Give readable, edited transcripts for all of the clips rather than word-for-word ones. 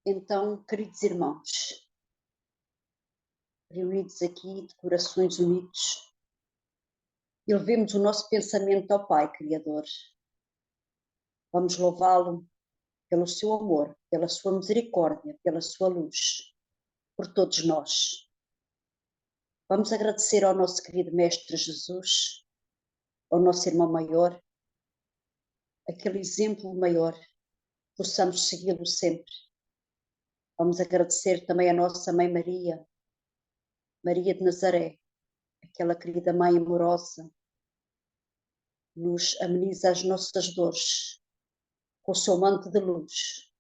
Então, queridos irmãos, reunidos aqui de corações unidos, elevemos o nosso pensamento ao Pai Criador. Vamos louvá-lo pelo seu amor, pela sua misericórdia, pela sua luz, por todos nós. Vamos agradecer ao nosso querido Mestre Jesus, ao nosso irmão maior, aquele exemplo maior, possamos segui-lo sempre. Vamos agradecer também à nossa Mãe Maria, Maria de Nazaré, aquela querida Mãe amorosa, nos ameniza as nossas dores com o seu manto de luz.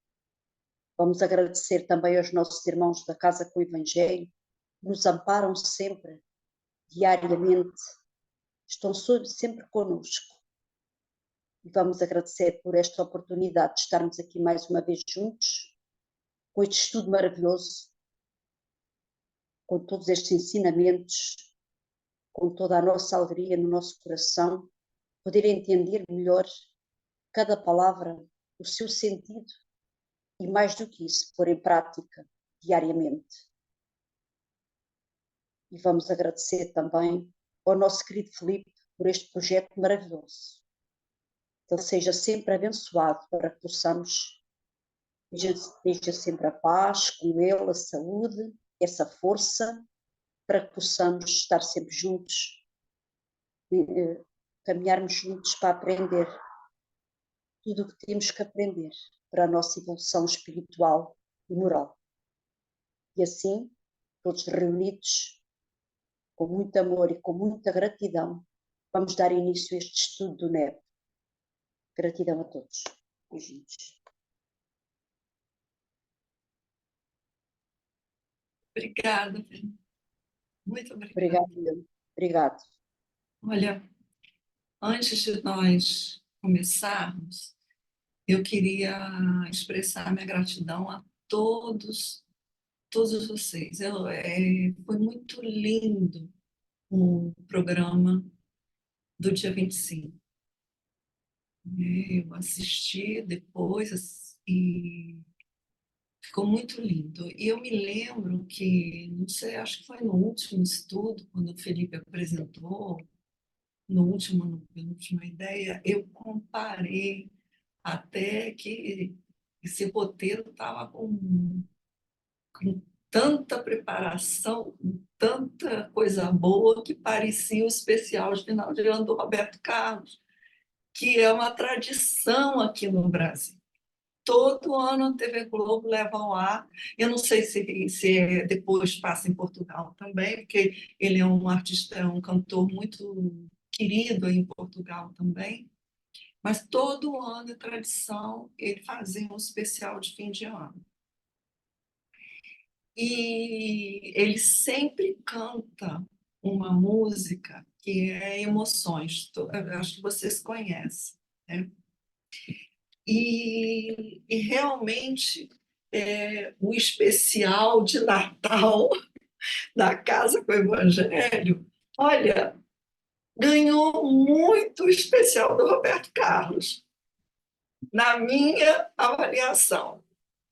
Vamos agradecer também aos nossos irmãos da Casa com o Evangelho, que nos amparam sempre, diariamente, estão sempre conosco. E vamos agradecer por esta oportunidade de estarmos aqui mais uma vez juntos, com este estudo maravilhoso, com todos estes ensinamentos, com toda a nossa alegria no nosso coração, poder entender melhor cada palavra, o seu sentido e, mais do que isso, pôr em prática diariamente. E vamos agradecer também ao nosso querido Filipe por este projeto maravilhoso. Que ele seja sempre abençoado para que possamos, esteja sempre a paz com ele, a saúde, essa força, para que possamos estar sempre juntos, caminharmos juntos para aprender tudo o que temos que aprender para a nossa evolução espiritual e moral. E assim, todos reunidos, com muito amor e com muita gratidão, vamos dar início a este estudo do NEP. Gratidão a todos. Beijinhos. Obrigada, muito obrigada. Obrigado. Olha, antes de nós começarmos, eu queria expressar minha gratidão a todos vocês. Foi muito lindo o programa do dia 25. Eu assisti depois e ficou muito lindo. E eu me lembro que, não sei, acho que foi no último estudo, quando o Felipe apresentou, na última ideia, eu comparei até que esse roteiro estava com tanta preparação, com tanta coisa boa, que parecia o especial de final de ano do Roberto Carlos, que é uma tradição aqui no Brasil. Todo ano a TV Globo leva ao ar. Eu não sei se depois passa em Portugal também, porque ele é um artista, é um cantor muito querido em Portugal também. Mas todo ano é tradição ele fazer um especial de fim de ano. E ele sempre canta uma música que é Emoções. Eu acho que vocês conhecem, né? E realmente o especial de Natal da Casa com o Evangelho, olha, ganhou muito o especial do Roberto Carlos, na minha avaliação,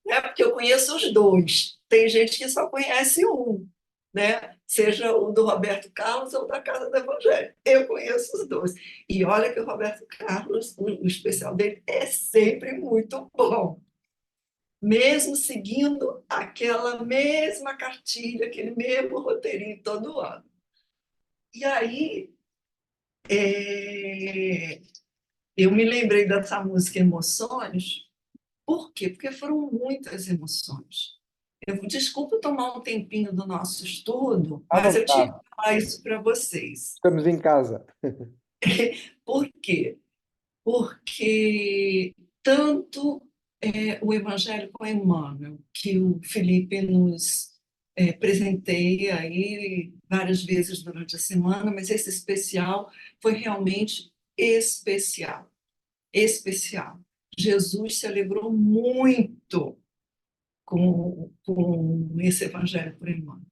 né? Porque eu conheço os dois, tem gente que só conhece um, né? Seja o do Roberto Carlos ou da Casa do Evangelho. Eu conheço os dois. E olha que o Roberto Carlos, o especial dele é sempre muito bom. Mesmo seguindo aquela mesma cartilha, aquele mesmo roteirinho todo ano. E aí, eu me lembrei dessa música Emoções. Por quê? Porque foram muitas emoções. Desculpa tomar um tempinho do nosso estudo, mas eu tinha que falar isso para vocês. Estamos em casa. Por quê? Porque tanto o Evangelho com Emmanuel, que o Felipe nos presenteia aí várias vezes durante a semana, mas esse especial foi realmente especial. Especial. Jesus se alegrou muito com esse Evangelho por Emmanuel.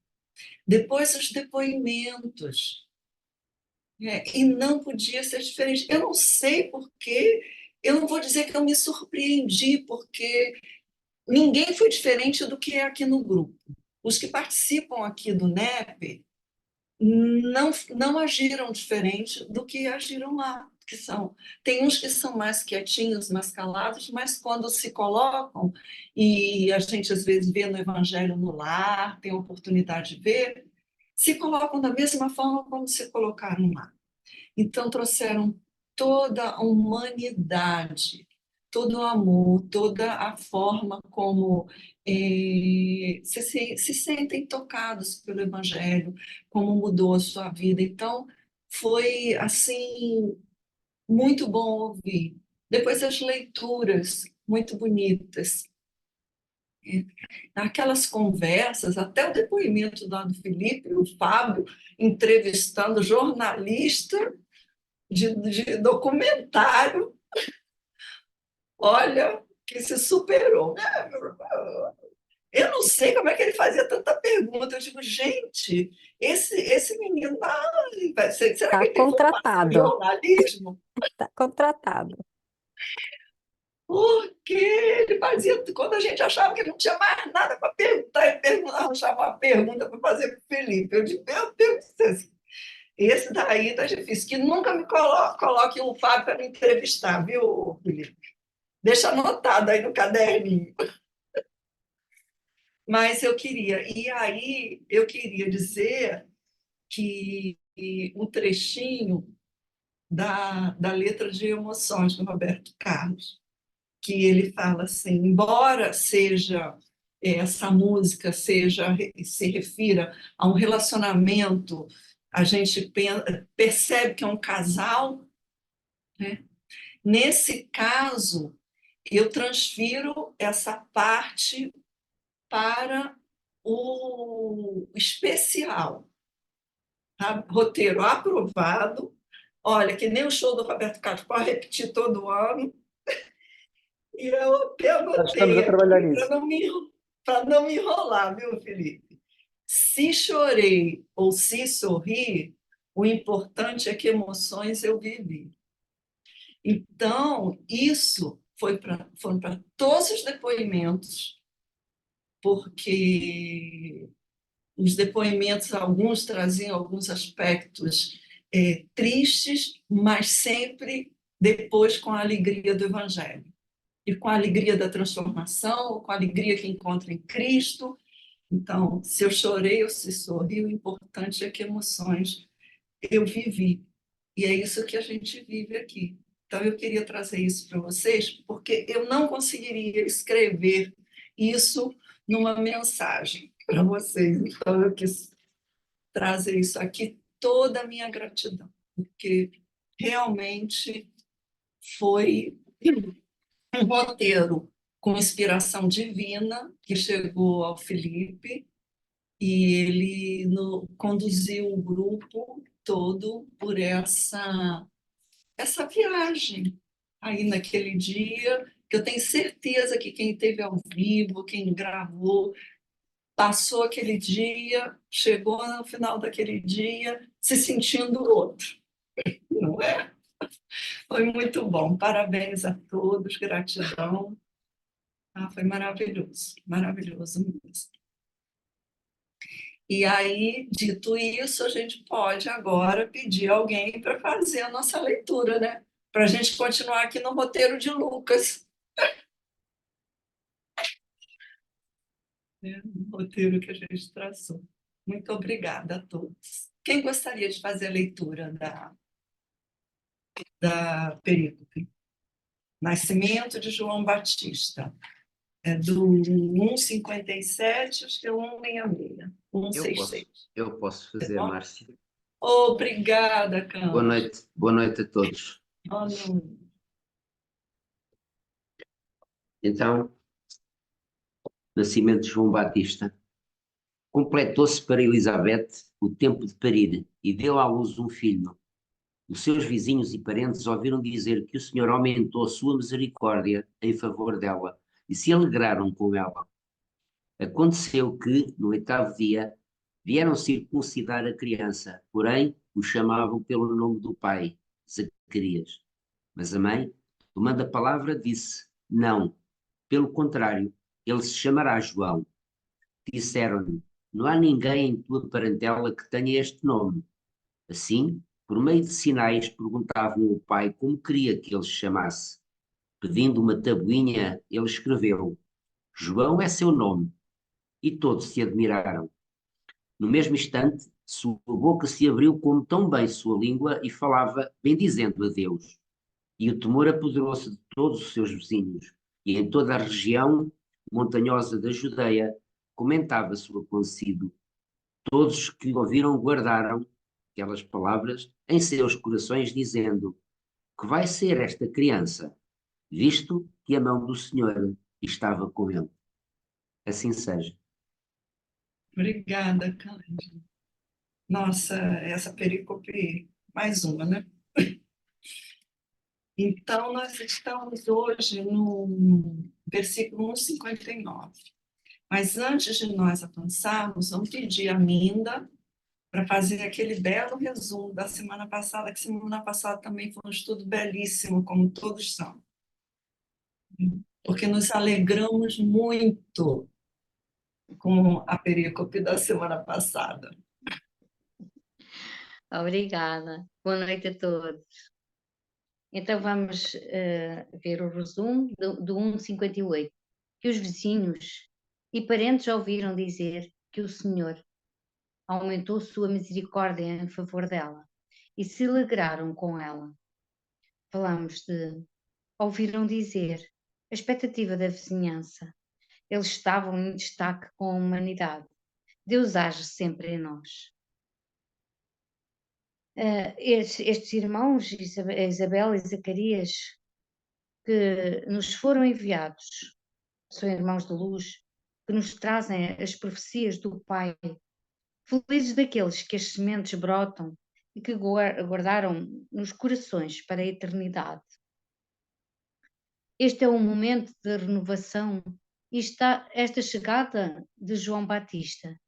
Depois, os depoimentos. E não podia ser diferente. Eu não sei porquê, eu não vou dizer que eu me surpreendi, porque ninguém foi diferente do que é aqui no grupo. Os que participam aqui do NEP não agiram diferente do que agiram lá. Tem uns que são mais quietinhos, mais calados, mas quando se colocam, e a gente às vezes vê no Evangelho no Lar, tem a oportunidade de ver, se colocam da mesma forma como se colocaram lá. Então, trouxeram toda a humanidade, todo o amor, toda a forma como se sentem tocados pelo Evangelho, como mudou a sua vida. Então, foi assim muito bom ouvir. Depois as leituras muito bonitas. Aquelas conversas, até o depoimento lá do Felipe, o Fábio entrevistando jornalista de documentário, olha, que se superou. Eu não sei como é que ele fazia tanta pergunta. Eu digo, gente, esse menino, será que Está ele tem formação em contratado. jornalismo? Está contratado. Porque ele fazia, quando a gente achava que não tinha mais nada para perguntar, ele achava uma pergunta para fazer para o Felipe. Eu digo, meu Deus do céu, esse daí tá difícil. Que nunca me coloque o Fábio para me entrevistar, viu, Felipe? Deixa anotado aí no caderninho. Mas e aí eu queria dizer que um trechinho da letra de Emoções do Roberto Carlos, que ele fala assim, embora seja essa música se refira a um relacionamento, a gente percebe que é um casal, né? Nesse caso, eu transfiro essa parte para o especial, tá? Roteiro aprovado. Olha, que nem o show do Roberto Carlos, pode repetir todo ano. E eu até Já estamos a anotei trabalhar aqui nisso. para não me enrolar, viu, Felipe? Se chorei ou se sorri, o importante é que emoções eu vivi. Então, isso foram para todos os depoimentos, porque os depoimentos, alguns traziam alguns aspectos tristes, mas sempre depois com a alegria do Evangelho. E com a alegria da transformação, com a alegria que encontra em Cristo. Então, se eu chorei ou se sorri, o importante é que emoções eu vivi. E é isso que a gente vive aqui. Então, eu queria trazer isso para vocês, porque eu não conseguiria escrever isso numa mensagem para vocês. Então, eu quis trazer isso aqui, toda a minha gratidão, porque realmente foi um roteiro com inspiração divina que chegou ao Felipe e ele conduziu o grupo todo por essa viagem aí naquele dia, que eu tenho certeza que quem esteve ao vivo, quem gravou, passou aquele dia, chegou no final daquele dia se sentindo outro, não é? Foi muito bom. Parabéns a todos, gratidão. Foi maravilhoso, maravilhoso mesmo. E aí, dito isso, a gente pode agora pedir alguém para fazer a nossa leitura, né? Para a gente continuar aqui no roteiro de Lucas, né? No roteiro que a gente traçou. Muito obrigada a todos. Quem gostaria de fazer a leitura da perícope? Nascimento de João Batista. É do 157, acho que é 166. Eu posso, 166. eu posso fazer, Bom? Márcia. Obrigada, Boa Campos. noite a todos. Oh, não. Então, nascimento de João Batista. Completou-se para Elizabeth o tempo de parir e deu à luz um filho. Os seus vizinhos e parentes ouviram dizer que o Senhor aumentou a sua misericórdia em favor dela e se alegraram com ela. Aconteceu que, no 8º dia, vieram circuncidar a criança, porém o chamavam pelo nome do pai, Zacarias. Mas a mãe, tomando a palavra, disse: Não, pelo contrário, ele se chamará João. Disseram-lhe: Não há ninguém em tua parentela que tenha este nome. Assim, por meio de sinais, perguntavam ao pai como queria que ele se chamasse. Pedindo uma tabuinha, ele escreveu: João é seu nome. E todos se admiraram. No mesmo instante, sua boca se abriu como tão bem sua língua e falava, bendizendo a Deus. E o temor apoderou-se de todos os seus vizinhos, e em toda a região montanhosa da Judeia comentava-se o acontecido. Todos que o ouviram guardaram aquelas palavras em seus corações, dizendo: Que vai ser esta criança? Visto que a mão do Senhor estava com ele. Assim seja. Obrigada, Cândido. Nossa, essa perícope, mais uma, né? Então, nós estamos hoje no versículo 159. Mas antes de nós avançarmos, vamos pedir a Minda para fazer aquele belo resumo da semana passada, que semana passada também foi um estudo belíssimo, como todos são. Porque nos alegramos muito com a perícope da semana passada. Obrigada. Boa noite a todos. Então vamos ver o resumo do 1:58. Que os vizinhos e parentes ouviram dizer que o Senhor aumentou sua misericórdia em favor dela e se alegraram com ela. Falamos de ouviram dizer, a expectativa da vizinhança. Eles estavam em destaque com a humanidade. Deus age sempre em nós. Estes irmãos, Isabel e Zacarias, que nos foram enviados, são irmãos de luz, que nos trazem as profecias do Pai, felizes daqueles que as sementes brotam e que guardaram nos corações para a eternidade. Este é um momento de renovação e esta chegada de João Batista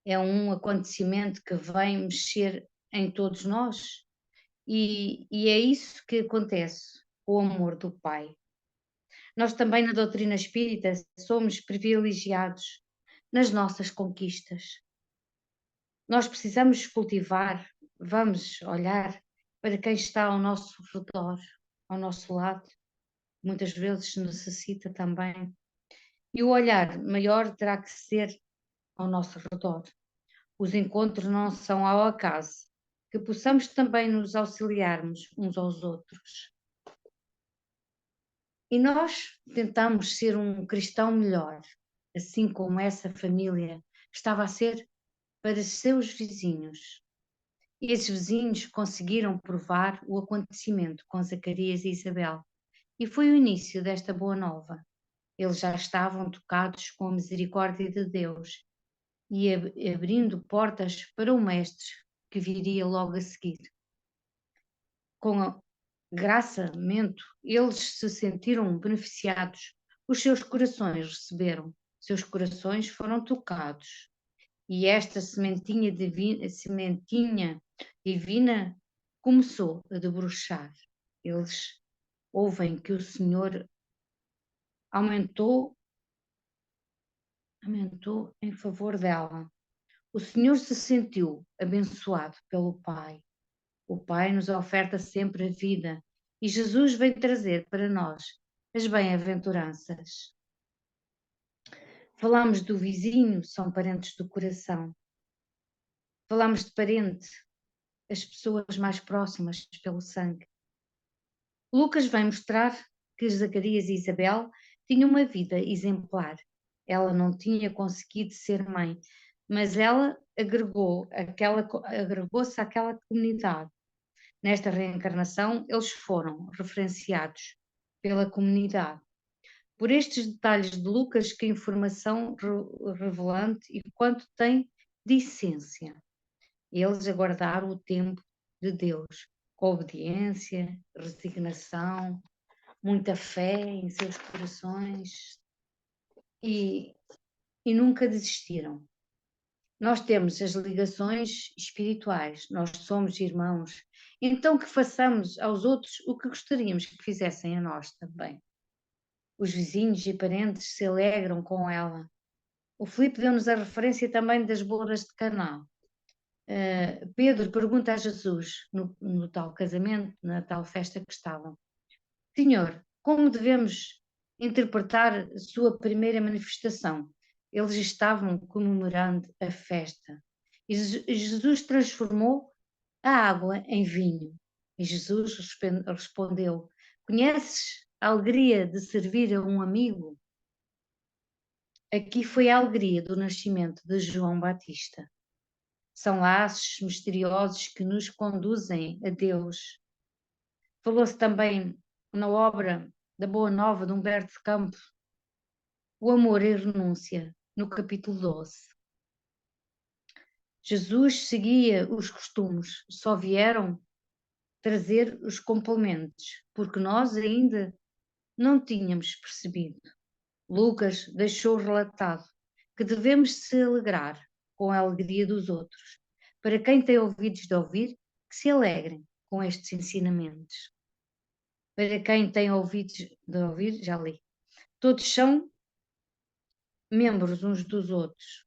é um acontecimento que vem mexer em todos nós e é isso que acontece, o amor do Pai. Nós também na doutrina espírita somos privilegiados nas nossas conquistas. Nós precisamos cultivar, vamos olhar para quem está ao nosso redor, ao nosso lado, muitas vezes necessita também. E o olhar maior terá que ser ao nosso redor. Os encontros não são ao acaso, que possamos também nos auxiliarmos uns aos outros. E nós tentamos ser um cristão melhor, assim como essa família estava a ser para seus vizinhos. E esses vizinhos conseguiram provar o acontecimento com Zacarias e Isabel. E foi o início desta boa nova. Eles já estavam tocados com a misericórdia de Deus e abrindo portas para o Mestre que viria logo a seguir. Com a graçamento, eles se sentiram beneficiados, os seus corações receberam, seus corações foram tocados. E esta sementinha divina começou a debruçar. Eles ouvem que o Senhor aumentou em favor dela. O Senhor se sentiu abençoado pelo Pai. O Pai nos oferta sempre a vida e Jesus vem trazer para nós as bem-aventuranças. Falamos do vizinho, são parentes do coração. Falamos de parente, as pessoas mais próximas pelo sangue. Lucas vem mostrar que Zacarias e Isabel tinham uma vida exemplar. Ela não tinha conseguido ser mãe, mas ela agregou-se àquela comunidade. Nesta reencarnação, eles foram referenciados pela comunidade. Por estes detalhes de Lucas, que informação revelante e quanto tem de essência. Eles aguardaram o tempo de Deus, com obediência, resignação, muita fé em seus corações e nunca desistiram. Nós temos as ligações espirituais, nós somos irmãos, então que façamos aos outros o que gostaríamos que fizessem a nós também. Os vizinhos e parentes se alegram com ela. O Filipe deu-nos a referência também das bodas de Caná. Pedro pergunta a Jesus, no tal casamento, na tal festa que estavam: Senhor, como devemos interpretar a sua primeira manifestação? Eles estavam comemorando a festa. E Jesus transformou a água em vinho. E Jesus respondeu: Conheces a alegria de servir a um amigo? Aqui foi a alegria do nascimento de João Batista. São laços misteriosos que nos conduzem a Deus. Falou-se também na obra da Boa Nova de Humberto de Campos, O Amor e a Renúncia, no capítulo 12. Jesus seguia os costumes, só vieram trazer os complementos, porque nós ainda não tínhamos percebido. Lucas deixou relatado que devemos se alegrar com a alegria dos outros. Para quem tem ouvidos de ouvir, que se alegrem com estes ensinamentos. Para quem tem ouvidos de ouvir, já li. Todos são membros uns dos outros.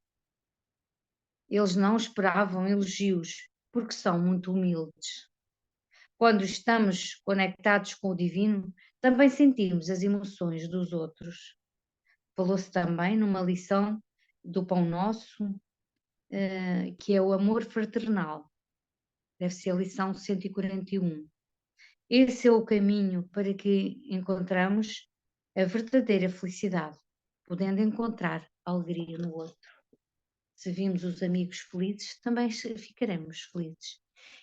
Eles não esperavam elogios, porque são muito humildes. Quando estamos conectados com o divino, também sentimos as emoções dos outros. Falou-se também numa lição do Pão Nosso, que é o amor fraternal. Deve ser a lição 141. Esse é o caminho para que encontramos a verdadeira felicidade, podendo encontrar alegria no outro. Se vimos os amigos felizes, também ficaremos felizes.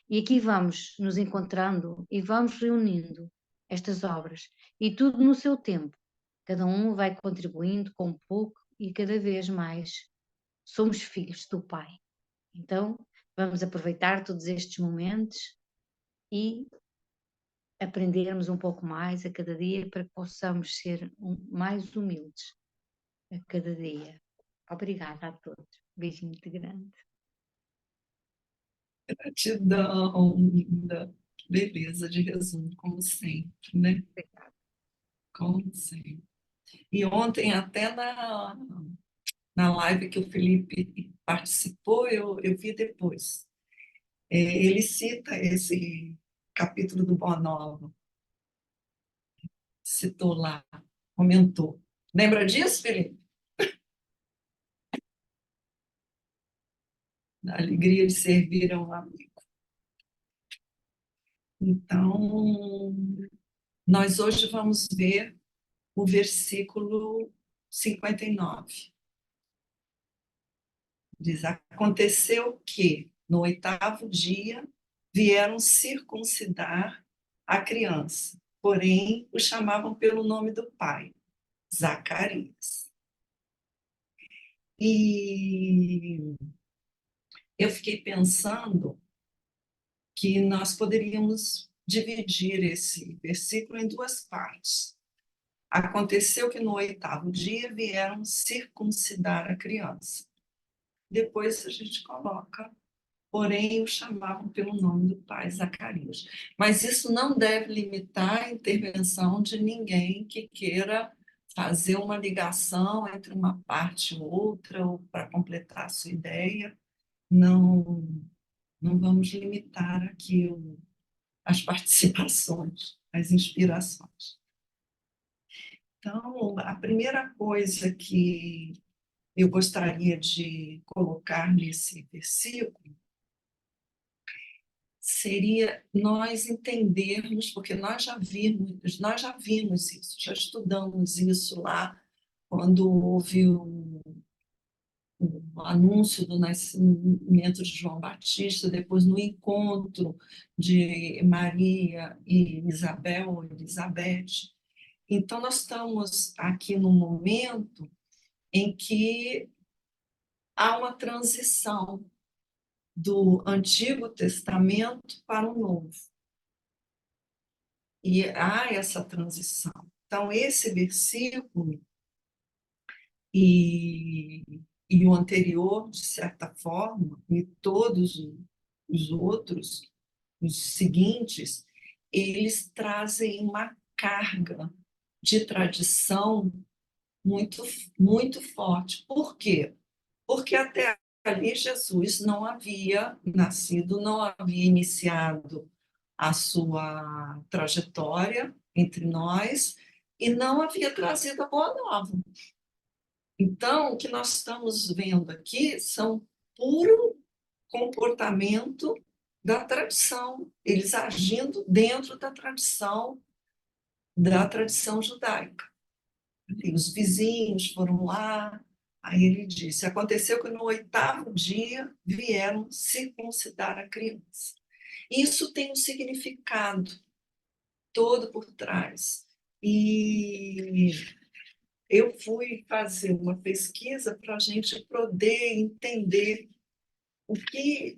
E aqui vamos nos encontrando e vamos reunindo estas obras, e tudo no seu tempo. Cada um vai contribuindo com pouco e cada vez mais somos filhos do Pai. Então, vamos aproveitar todos estes momentos e aprendermos um pouco mais a cada dia para que possamos ser mais humildes a cada dia. Obrigada a todos. Beijinho muito grande. Gratidão, linda. Beleza de resumo, como sempre, né? Como sempre. E ontem, até na live que o Felipe participou, eu vi depois. Ele cita esse capítulo do Boa Nova. Citou lá, comentou. Lembra disso, Felipe? Da alegria de servir a um amigo. Então, nós hoje vamos ver o versículo 59. Diz: aconteceu que, no 8º dia, vieram circuncidar a criança, porém o chamavam pelo nome do pai, Zacarias. E eu fiquei pensando que nós poderíamos dividir esse versículo em 2 partes. Aconteceu que no 8º dia vieram circuncidar a criança. Depois a gente coloca, porém o chamavam pelo nome do pai, Zacarias. Mas isso não deve limitar a intervenção de ninguém que queira fazer uma ligação entre uma parte e outra, ou para completar a sua ideia. Não vamos limitar aqui as participações, as inspirações. Então, a primeira coisa que eu gostaria de colocar nesse versículo seria nós entendermos, porque nós já vimos isso, já estudamos isso lá quando houve o anúncio do nascimento de João Batista, depois no encontro de Maria e Isabel, ou Elizabeth. Então, nós estamos aqui num momento em que há uma transição do Antigo Testamento para o Novo. E há essa transição. Então, esse versículo e o anterior, de certa forma, e todos os outros, os seguintes, eles trazem uma carga de tradição muito, muito forte. Por quê? Porque até ali Jesus não havia nascido, não havia iniciado a sua trajetória entre nós e não havia trazido a Boa Nova. Então, o que nós estamos vendo aqui são puro comportamento da tradição, eles agindo dentro da tradição judaica. E os vizinhos foram lá, aí ele disse, aconteceu que no 8º dia vieram circuncidar a criança. Isso tem um significado todo por trás. E eu fui fazer uma pesquisa para a gente poder entender o que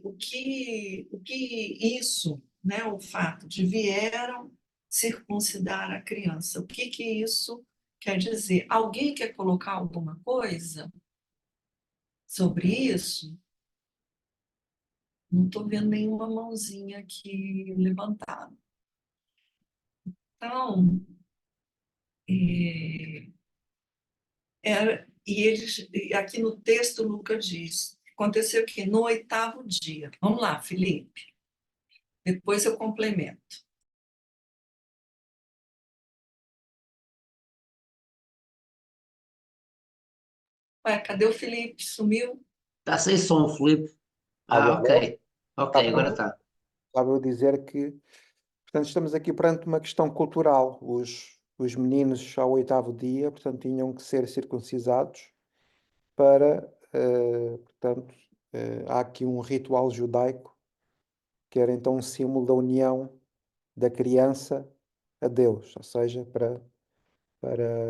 isso, né, o fato de vieram circuncidar a criança, o que isso quer dizer? Alguém quer colocar alguma coisa sobre isso? Não estou vendo nenhuma mãozinha aqui levantada. Então, e aqui no texto Lucas diz, aconteceu que no 8º dia, vamos lá, Felipe, depois eu complemento. Ué, cadê o Felipe? Sumiu? Está sem som, Filipe. Agora, Ok. Ok, agora estava está. estava eu a dizer que, portanto, estamos aqui perante uma questão cultural. Os meninos ao 8º dia, portanto, tinham que ser circuncisados para, portanto, há aqui um ritual judaico que era então um símbolo da união da criança a Deus, ou seja, para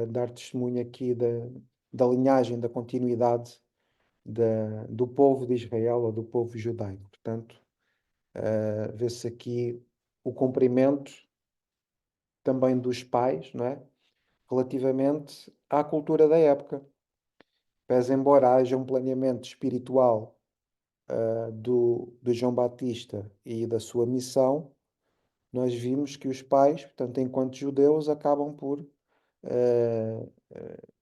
dar testemunho aqui da linhagem, da continuidade do povo de Israel ou do povo judaico. Portanto, vê-se aqui o cumprimento também dos pais, não é? Relativamente à cultura da época. Pese embora haja um planeamento espiritual do João Batista e da sua missão, nós vimos que os pais, portanto, enquanto judeus, acabam por,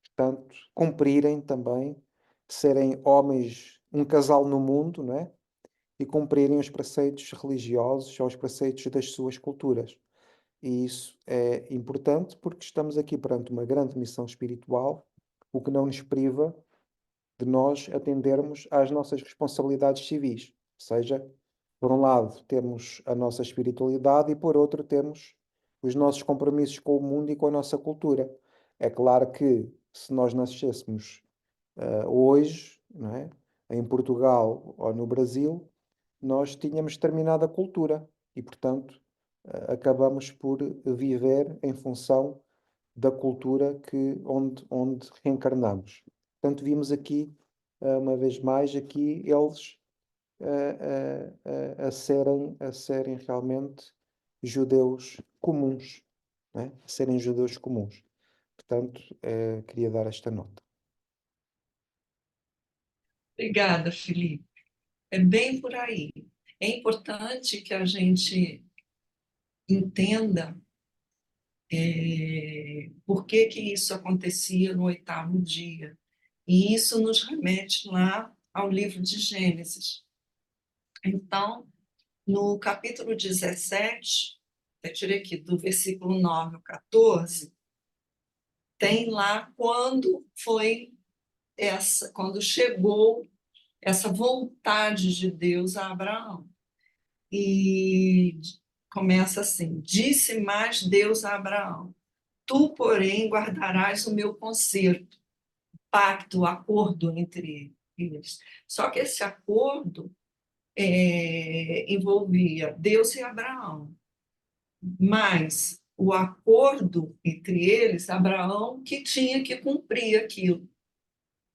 portanto, cumprirem também, serem homens, um casal no mundo, não é? E cumprirem os preceitos religiosos ou os preceitos das suas culturas. E isso é importante porque estamos aqui perante uma grande missão espiritual, o que não nos priva de nós atendermos às nossas responsabilidades civis. Ou seja, por um lado, temos a nossa espiritualidade e, por outro, temos os nossos compromissos com o mundo e com a nossa cultura. É claro que se nós nascêssemos hoje, não é? Em Portugal ou no Brasil, nós tínhamos determinada cultura e, portanto, acabamos por viver em função da cultura onde reencarnamos. Portanto, vimos aqui, uma vez mais, aqui eles a serem realmente judeus comuns, não é? A serem judeus comuns. Portanto, queria dar esta nota. Obrigada, Felipe. É bem por aí. É importante que a gente entenda por que que isso acontecia no 8º dia. E isso nos remete lá ao livro de Gênesis. Então, no capítulo 17, eu tirei aqui do versículo 9 ao 14, tem lá quando chegou essa vontade de Deus a Abraão. E começa assim: disse mais Deus a Abraão: tu, porém, guardarás o meu concerto, pacto, o acordo entre eles. Só que esse acordo envolvia Deus e Abraão, mas o acordo entre eles, Abraão que tinha que cumprir aquilo.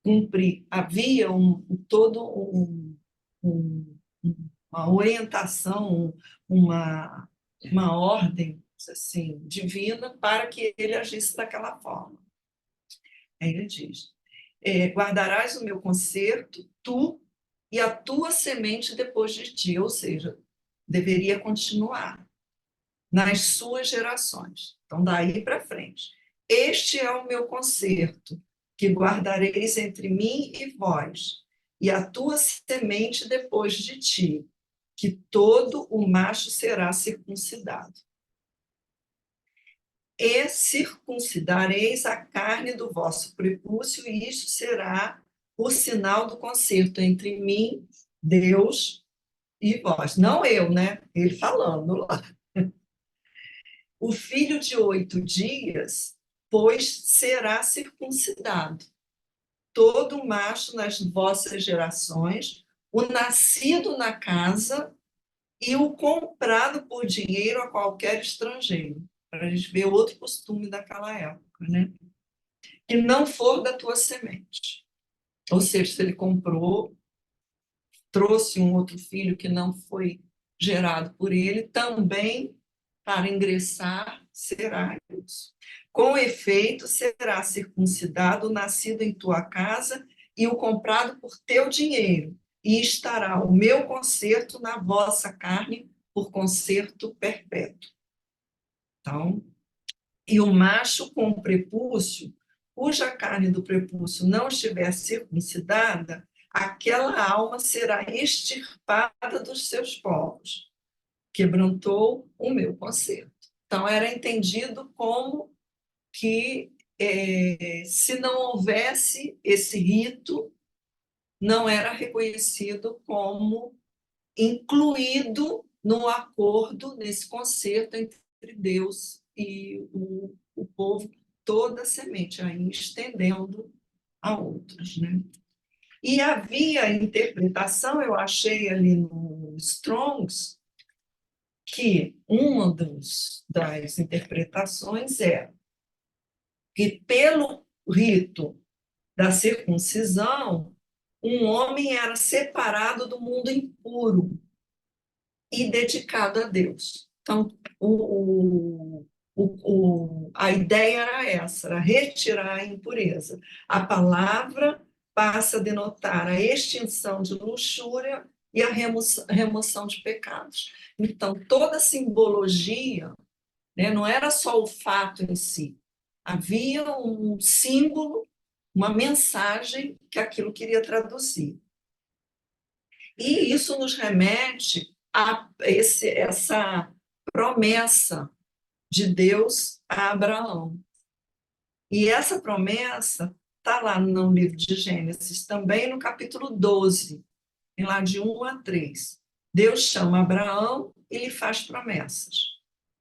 Cumprir. Havia uma orientação, uma ordem assim, divina para que ele agisse daquela forma. Aí ele diz: guardarás o meu concerto, tu e a tua semente depois de ti, ou seja, deveria continuar nas suas gerações. Então, daí para frente. este é o meu concerto, que guardareis entre mim e vós, e a tua semente depois de ti, que todo o macho será circuncidado. E circuncidareis a carne do vosso prepúcio, e isto será o sinal do concerto entre mim, Deus, e vós. Não eu, né? Ele falando lá. O filho de 8 dias, pois será circuncidado. Todo macho nas vossas gerações, o nascido na casa e o comprado por dinheiro a qualquer estrangeiro. Para a gente ver outro costume daquela época, né? Que não for da tua semente. Ou seja, se ele comprou, trouxe um outro filho que não foi gerado por ele, também para ingressar será isso. Com efeito, será circuncidado o nascido em tua casa e o comprado por teu dinheiro, e estará o meu concerto na vossa carne por concerto perpétuo. Então, e o macho com o prepúcio, cuja carne do prepúcio não estiver circuncidada, aquela alma será extirpada dos seus povos. Quebrantou o meu concerto. Então, era entendido como que, se não houvesse esse rito, não era reconhecido como incluído no acordo, nesse concerto entre Deus e o povo, toda a semente, aí estendendo a outros, né? E havia interpretação, eu achei ali no Strongs, que uma das interpretações é que, pelo rito da circuncisão, um homem era separado do mundo impuro e dedicado a Deus. Então, a ideia era essa, era retirar a impureza. A palavra passa a denotar a extinção de luxúria e a remoção de pecados. Então, toda a simbologia, né, não era só o fato em si, havia um símbolo, uma mensagem que aquilo queria traduzir. E isso nos remete a essa promessa de Deus a Abraão. E essa promessa está lá no livro de Gênesis, também no capítulo 12, lá de 1 a 3. Deus chama Abraão e lhe faz promessas.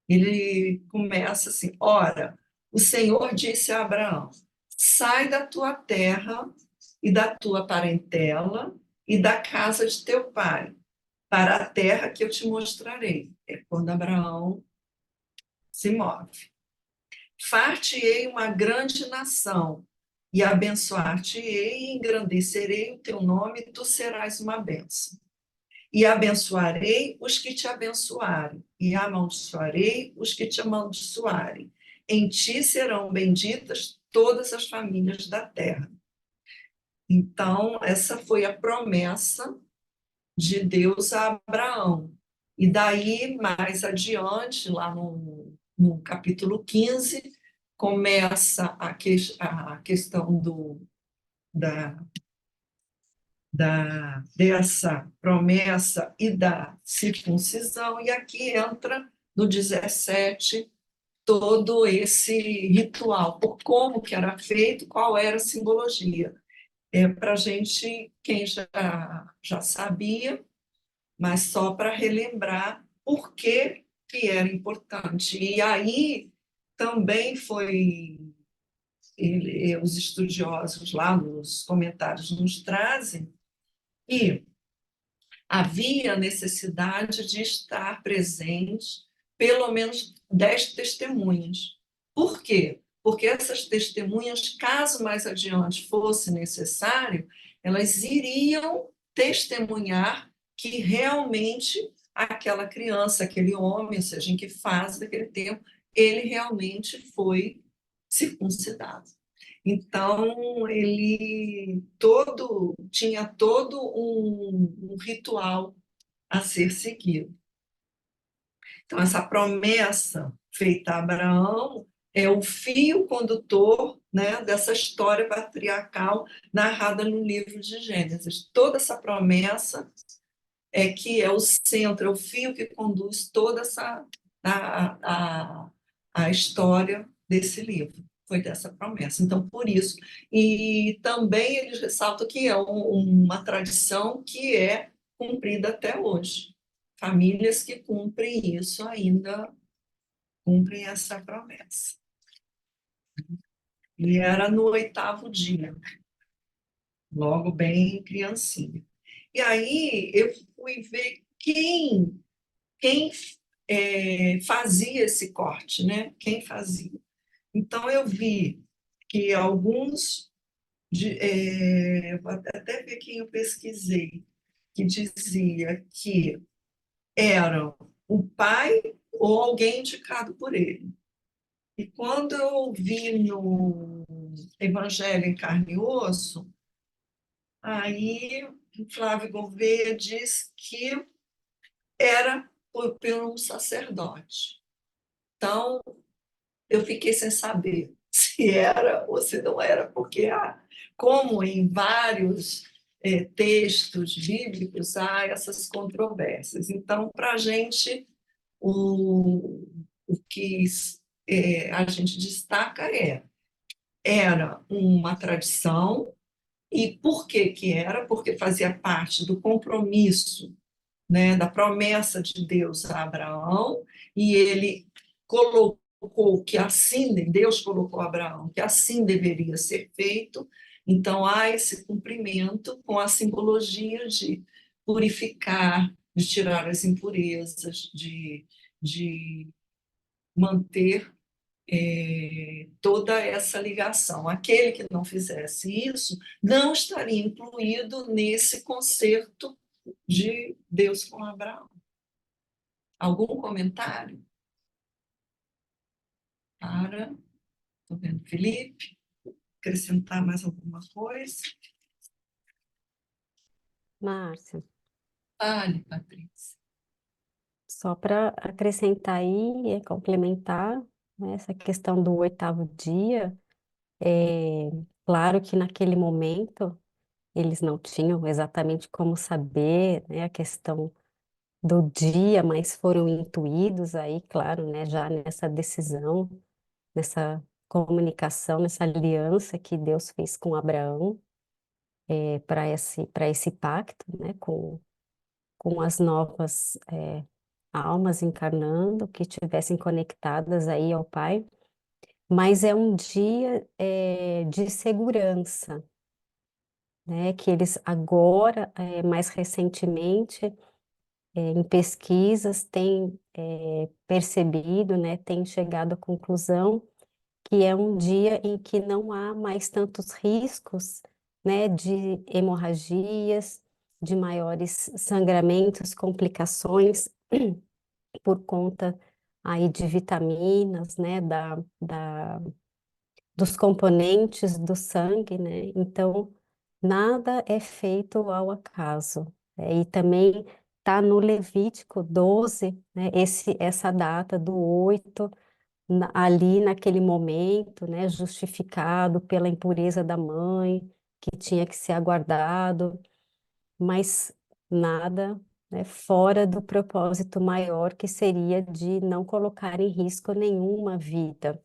Ele começa assim: ora, o Senhor disse a Abraão: sai da tua terra e da tua parentela e da casa de teu pai, para a terra que eu te mostrarei. É quando Abraão se move. Far-te-ei uma grande nação, e abençoar-te-ei e engrandecerei o teu nome, e tu serás uma bênção. E abençoarei os que te abençoarem, e amaldiçoarei os que te amaldiçoarem. Em ti serão benditas todas as famílias da terra. Então, essa foi a promessa de Deus a Abraão. E daí, mais adiante, lá no capítulo 15, começa a questão dessa promessa e da circuncisão, e aqui entra no 17 todo esse ritual, por como que era feito, qual era a simbologia. Para a gente, quem já sabia, mas só para relembrar por que era importante. E aí também os estudiosos lá nos comentários nos trazem que havia necessidade de estar presente pelo menos 10 testemunhas. Por quê? Porque essas testemunhas, caso mais adiante fosse necessário, elas iriam testemunhar que realmente aquela criança, aquele homem, ou seja, em que fase daquele tempo, ele realmente foi circuncidado. Então, ele tinha todo um ritual a ser seguido. Então, essa promessa feita a Abraão é o fio condutor, né, dessa história patriarcal narrada no livro de Gênesis. Toda essa promessa é que é o centro, é o fio que conduz toda a história desse livro. Foi dessa promessa. Então, por isso. E também eles ressaltam que é uma tradição que é cumprida até hoje. Famílias que cumprem isso ainda cumprem essa promessa. E era no 8º dia, logo bem criancinha. E aí eu fui ver quem fazia esse corte, né? Quem fazia. Então eu vi que alguns, vou até ver quem eu pesquisei, que dizia que era o pai ou alguém indicado por ele. E quando eu vi no Evangelho em Carne e Osso, aí Flávio Gouveia diz que era por um sacerdote. Então, eu fiquei sem saber se era ou se não era, porque como em vários textos bíblicos há essas controvérsias. Então, para a gente, o que a gente destaca era uma tradição, e por que que era? Porque fazia parte do compromisso, né, da promessa de Deus a Abraão, e ele colocou que assim, Deus colocou a Abraão, que assim deveria ser feito. Então há esse cumprimento com a simbologia de purificar, de tirar as impurezas, de manter toda essa ligação. Aquele que não fizesse isso não estaria incluído nesse concerto de Deus com Abraão. Algum comentário? Estou vendo Felipe, acrescentar mais alguma coisa? Márcia, Fale, Patrícia. só para acrescentar aí e complementar, né, essa questão do 8º dia, claro que naquele momento eles não tinham exatamente como saber, né, a questão do dia, mas foram intuídos aí, claro, né, já nessa decisão, nessa comunicação, nessa aliança que Deus fez com Abraão, para esse pacto, né, com as novas almas encarnando, que estivessem conectadas aí ao Pai, mas é um dia de segurança, né, que eles agora, mais recentemente, em pesquisas, têm percebido, né, têm chegado à conclusão que é um dia em que não há mais tantos riscos, né, de hemorragias, de maiores sangramentos, complicações por conta aí de vitaminas, né, dos componentes do sangue, né? Então, nada é feito ao acaso. E também está no Levítico 12, né, essa data do 8, ali naquele momento, né, justificado pela impureza da mãe, que tinha que ser aguardado, mas nada, né, fora do propósito maior, que seria de não colocar em risco nenhuma vida.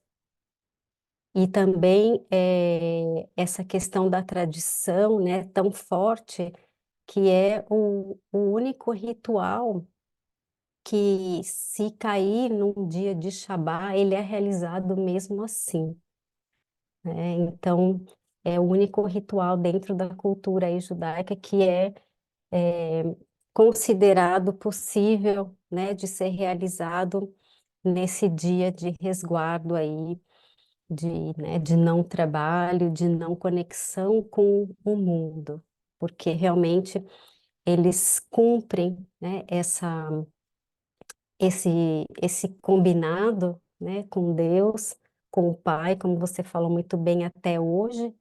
E também essa questão da tradição, né, tão forte, que é o único ritual que, se cair num dia de Shabá, ele é realizado mesmo assim, né? Então, é o único ritual dentro da cultura aí judaica que é considerado possível, né, de ser realizado nesse dia de resguardo aí, né, de não trabalho, de não conexão com o mundo, porque realmente eles cumprem, né, esse combinado, né, com Deus, com o Pai, como você falou muito bem até hoje,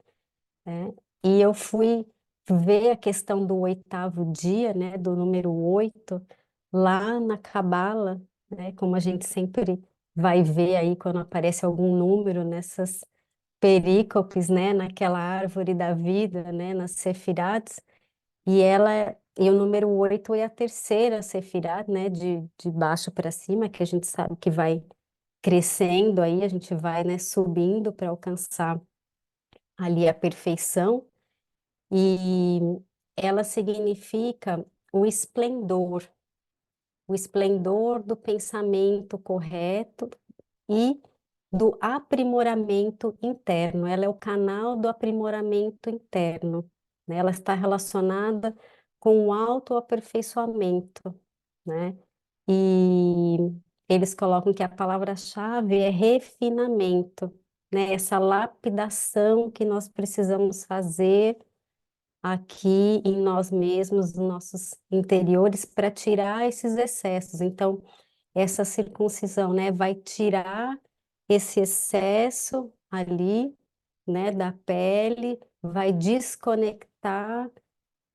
né? E eu fui ver a questão do 8º dia, né, do número 8, lá na Cabala, né, como a gente sempre vai ver aí quando aparece algum número nessas perícopes, né, naquela árvore da vida, né, nas sefirats, e o número 8 é a terceira sefirat, né, de baixo para cima, que a gente sabe que vai crescendo aí, a gente vai, né, subindo para alcançar ali a perfeição, e ela significa o esplendor do pensamento correto e do aprimoramento interno. Ela é o canal do aprimoramento interno, né? Ela está relacionada com o autoaperfeiçoamento, né? E eles colocam que a palavra-chave é refinamento, né? Essa lapidação que nós precisamos fazer aqui em nós mesmos, nos nossos interiores, para tirar esses excessos. Então, essa circuncisão, né, vai tirar esse excesso ali, né, da pele, vai desconectar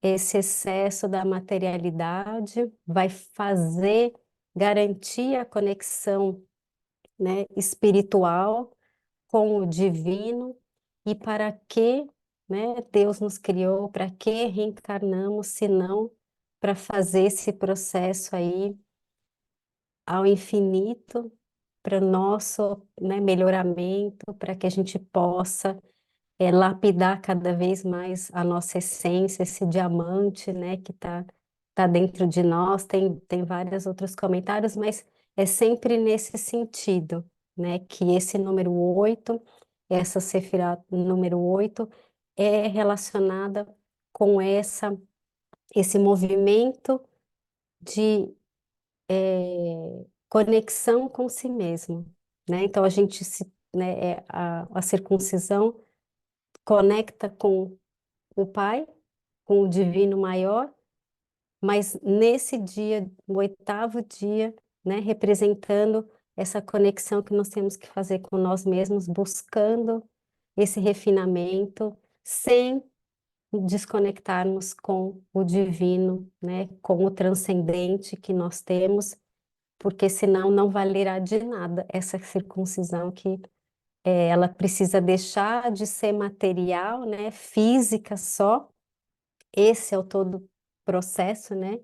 esse excesso da materialidade, vai fazer, garantir a conexão, né, espiritual com o divino. E para que, né, Deus nos criou, para que reencarnamos, se não para fazer esse processo aí ao infinito, para o nosso, né, melhoramento, para que a gente possa lapidar cada vez mais a nossa essência, esse diamante, né, que tá dentro de nós. Tem vários outros comentários, mas é sempre nesse sentido, né, que esse número 8, essa Sefirá número 8, é relacionada com esse movimento de conexão com si mesmo, né? Então a gente a circuncisão conecta com o Pai, com o Divino Maior, mas nesse dia, no oitavo dia, né, representando essa conexão que nós temos que fazer com nós mesmos, buscando esse refinamento, sem desconectarmos com o divino, né, com o transcendente que nós temos, porque senão não valerá de nada essa circuncisão que ela precisa deixar de ser material, né, física só. Esse é o todo processo, né?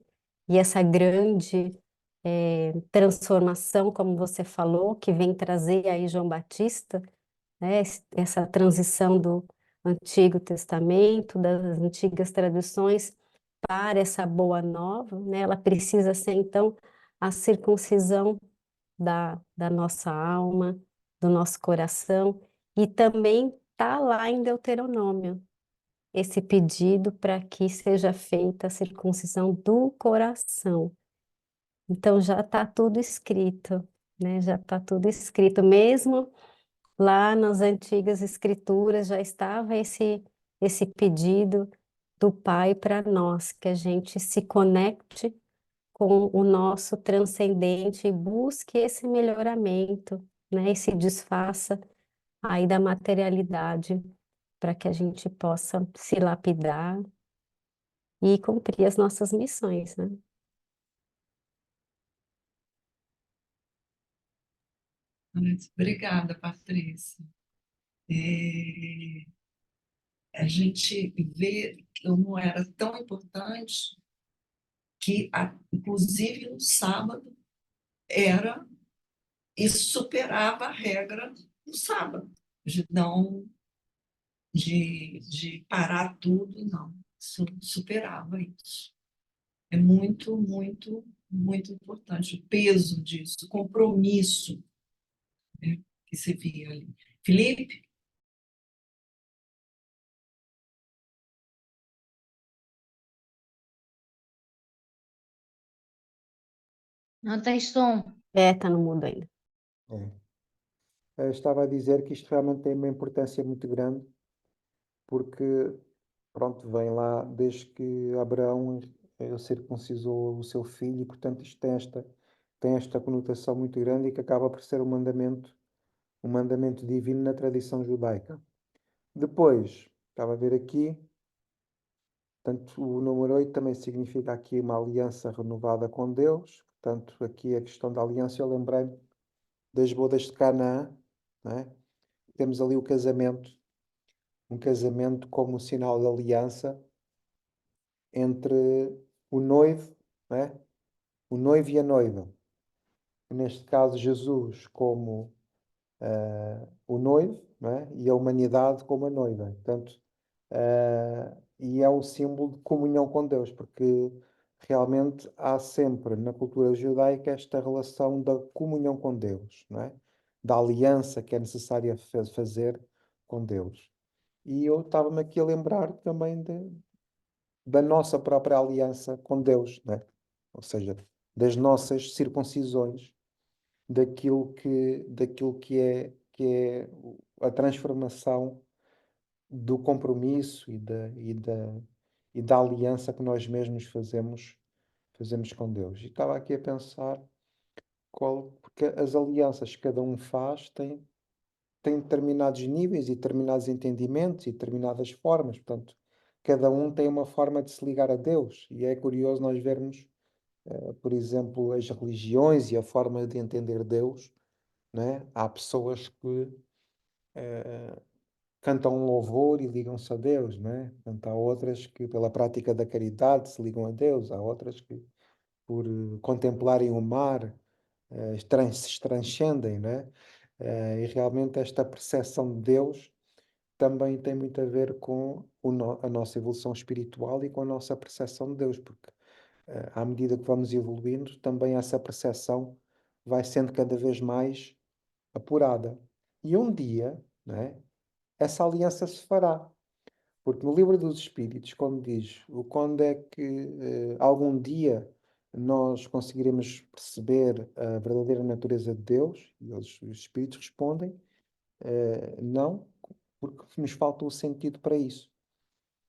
E essa grande transformação, como você falou, que vem trazer aí João Batista, né? Essa transição do Antigo Testamento, das antigas tradições para essa boa nova, né? Ela precisa ser, então, a circuncisão da nossa alma, do nosso coração, e também está lá em Deuteronômio, esse pedido para que seja feita a circuncisão do coração. Então já está tudo escrito, né? Já está tudo escrito. Mesmo lá nas antigas escrituras já estava esse pedido do Pai para nós, que a gente se conecte com o nosso transcendente e busque esse melhoramento, né? E se desfaça aí da materialidade, para que a gente possa se lapidar e cumprir as nossas missões, né? Obrigada, Patrícia. É, a gente vê como era tão importante que, inclusive no sábado, era e superava a regra do sábado, de não de parar tudo, não. Superava isso. É muito, muito, muito importante o peso disso, o compromisso, né, que se via ali. Felipe? Não tens som? Tá no mudo ainda. É. Eu estava a dizer que isto realmente tem uma importância muito grande, porque, pronto, vem lá desde que Abraão circuncisou o seu filho, e, portanto, isto tem esta conotação muito grande e que acaba por ser um mandamento divino na tradição judaica. Depois, estava a ver aqui, portanto, o número 8 também significa aqui uma aliança renovada com Deus. Portanto, aqui a questão da aliança, eu lembrei-me das bodas de Canaã, não é? Temos ali o casamento, um casamento como sinal de aliança entre o noivo, não é? O noivo e a noiva. Neste caso, Jesus como o noivo, não é? E a humanidade como a noiva. Portanto, e é o símbolo de comunhão com Deus, porque realmente há sempre na cultura judaica esta relação da comunhão com Deus, não é? Da aliança que é necessária fazer com Deus. E eu estava-me aqui a lembrar também da nossa própria aliança com Deus, não é? Ou seja, das nossas circuncisões, daquilo que é a transformação do compromisso e da aliança que nós mesmos fazemos com Deus. E estava aqui a pensar porque as alianças que cada um faz têm determinados níveis e determinados entendimentos e determinadas formas. Portanto, cada um tem uma forma de se ligar a Deus. E é curioso nós vermos, por exemplo, as religiões e a forma de entender Deus, né? Há pessoas que cantam um louvor e ligam-se a Deus, né? Portanto, há outras que pela prática da caridade se ligam a Deus, há outras que por contemplarem o mar se transcendem, né? E realmente esta percepção de Deus também tem muito a ver com a nossa evolução espiritual e com a nossa percepção de Deus, porque à medida que vamos evoluindo, também essa percepção vai sendo cada vez mais apurada. E um dia, né, essa aliança se fará. Porque no Livro dos Espíritos, quando diz quando é que algum dia nós conseguiremos perceber a verdadeira natureza de Deus, e os Espíritos respondem, não, porque nos falta o sentido para isso.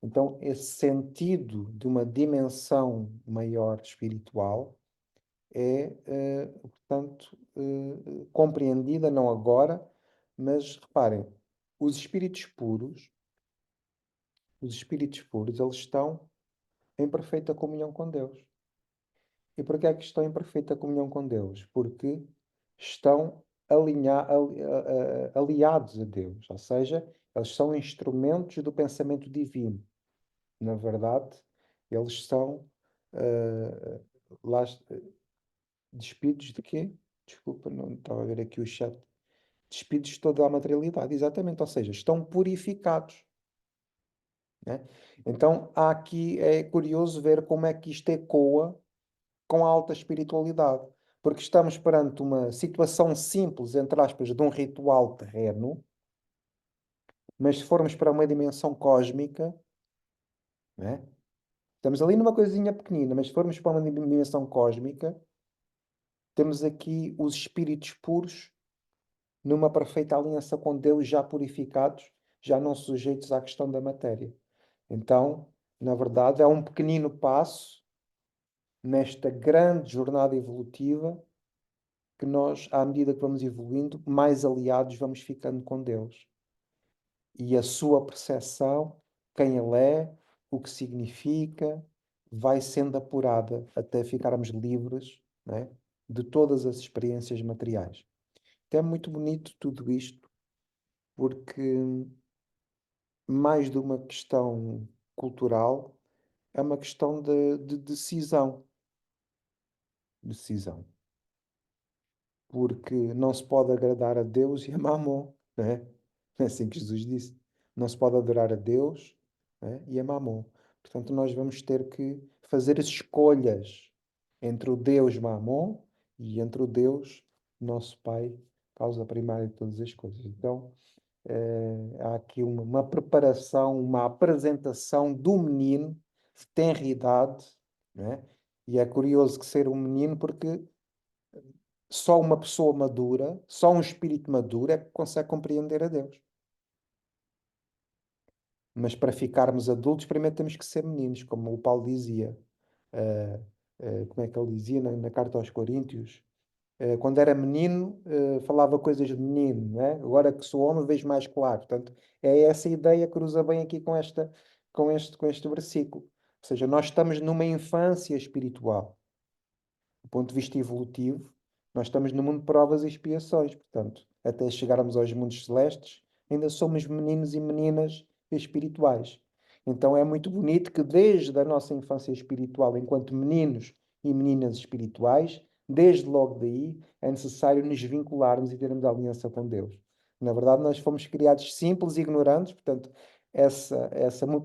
Então, esse sentido de uma dimensão maior espiritual é, portanto, compreendida não agora, mas reparem, os espíritos puros, eles estão em perfeita comunhão com Deus. E porquê é que estão em perfeita comunhão com Deus? Porque estão aliados a Deus, ou seja, eles são instrumentos do pensamento divino. Na verdade, eles são uh, lá, despidos de quê? Desculpa, não estava a ver aqui o chat. Despidos de toda a materialidade, exatamente, ou seja, estão purificados. Né? Então, é curioso ver como é que isto ecoa com a alta espiritualidade, porque estamos perante uma situação simples, entre aspas, de um ritual terreno, mas se formos para uma dimensão cósmica, né? Estamos ali numa coisinha pequenina, mas se formos para uma dimensão cósmica, temos aqui os espíritos puros numa perfeita aliança com Deus, já purificados, já não sujeitos à questão da matéria. Então, na verdade, é um pequenino passo nesta grande jornada evolutiva que nós, à medida que vamos evoluindo, mais aliados vamos ficando com Deus. E a sua percepção, quem Ele é, o que significa, vai sendo apurada até ficarmos livres, né, de todas as experiências materiais. Então é muito bonito tudo isto, porque mais de uma questão cultural, é uma questão de decisão. Decisão. Porque não se pode agradar a Deus e a Mamon, né? É assim que Jesus disse. Não se pode adorar a Deus, né, e a Mamon. Portanto, nós vamos ter que fazer as escolhas entre o Deus Mamon e entre o Deus, nosso Pai, causa primária de todas as coisas. Então, há aqui uma preparação, uma apresentação do menino de tenra idade, né? E é curioso que ser um menino porque só uma pessoa madura, só um espírito maduro é que consegue compreender a Deus. Mas para ficarmos adultos, primeiro temos que ser meninos, como o Paulo dizia. Como é que ele dizia na carta aos Coríntios? Quando era menino, falava coisas de menino, não é? Agora que sou homem, vejo mais claro. Portanto, é essa ideia que cruza bem aqui com este versículo. Ou seja, nós estamos numa infância espiritual. Do ponto de vista evolutivo, Nós estamos no mundo de provas e expiações, portanto, até chegarmos aos mundos celestes, ainda somos meninos e meninas espirituais. Então é muito bonito que desde a nossa infância espiritual, enquanto meninos e meninas espirituais, desde logo daí é necessário nos vincularmos e termos aliança com Deus. Na verdade, nós fomos criados simples e ignorantes, portanto,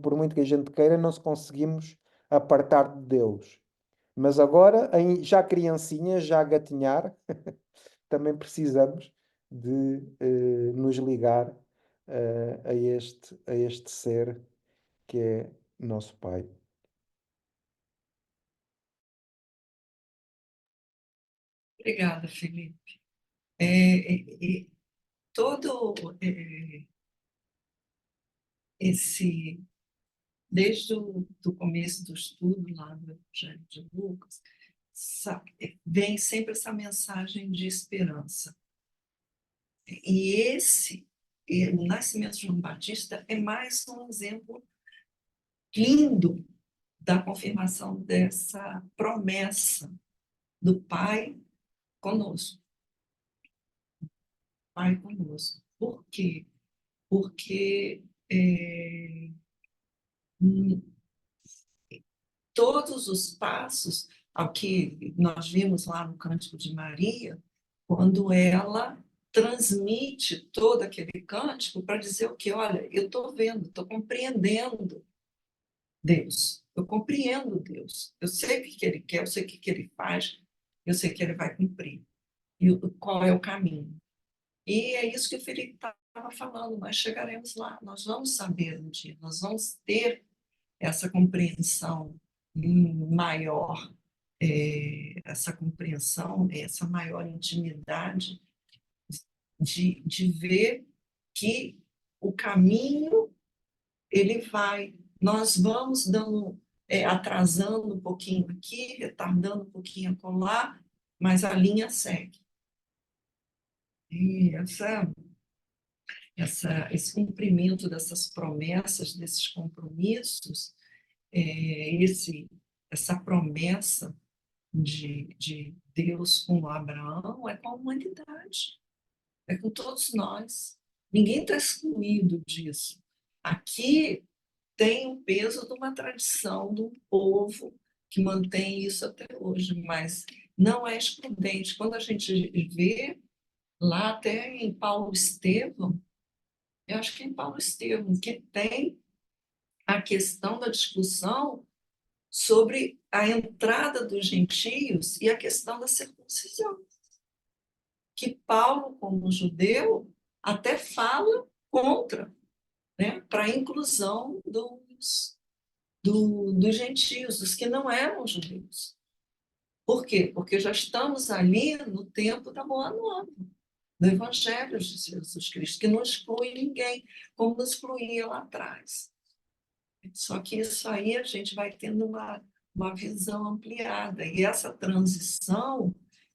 por muito que a gente queira, não se conseguimos apartar de Deus. Mas agora, já criancinhas, já a gatinhar, também precisamos de nos ligar a este ser que é nosso Pai. Obrigada, Felipe. Todo esse, desde o do começo do estudo lá do Evangelho de Lucas, vem sempre essa mensagem de esperança. O nascimento de João Batista é mais um exemplo lindo da confirmação dessa promessa do Pai conosco. Pai conosco. Por quê? Porque todos os passos, ao que nós vimos lá no Cântico de Maria, quando ela transmite todo aquele cântico para dizer o quê? Olha, eu estou vendo, estou compreendendo Deus. Eu compreendo Deus. Eu sei o que Ele quer, eu sei o que Ele faz, eu sei que Ele vai cumprir. E qual é o caminho. E é isso que o Felipe estava falando, nós chegaremos lá, nós vamos saber um dia, nós vamos ter essa compreensão maior, essa compreensão, essa maior intimidade de ver que o caminho, ele vai, nós vamos dando, atrasando um pouquinho aqui, retardando um pouquinho acolá, mas a linha segue. E esse cumprimento dessas promessas, desses compromissos, essa promessa de Deus com Abraão é com a humanidade, é com todos nós. Ninguém está excluído disso. Aqui tem o peso de uma tradição de um povo que mantém isso até hoje, mas não é excludente. Quando a gente vê lá até em Paulo Estevão, eu acho que é em Paulo Estevão, que tem a questão da discussão sobre a entrada dos gentios e a questão da circuncisão. Que Paulo, como judeu, até fala contra, né, para a inclusão dos gentios, dos que não eram judeus. Por quê? Porque já estamos ali no tempo da Boa Nova, do Evangelho de Jesus Cristo, que não exclui ninguém, como nos excluía lá atrás. Só que isso aí a gente vai tendo uma visão ampliada. E essa transição,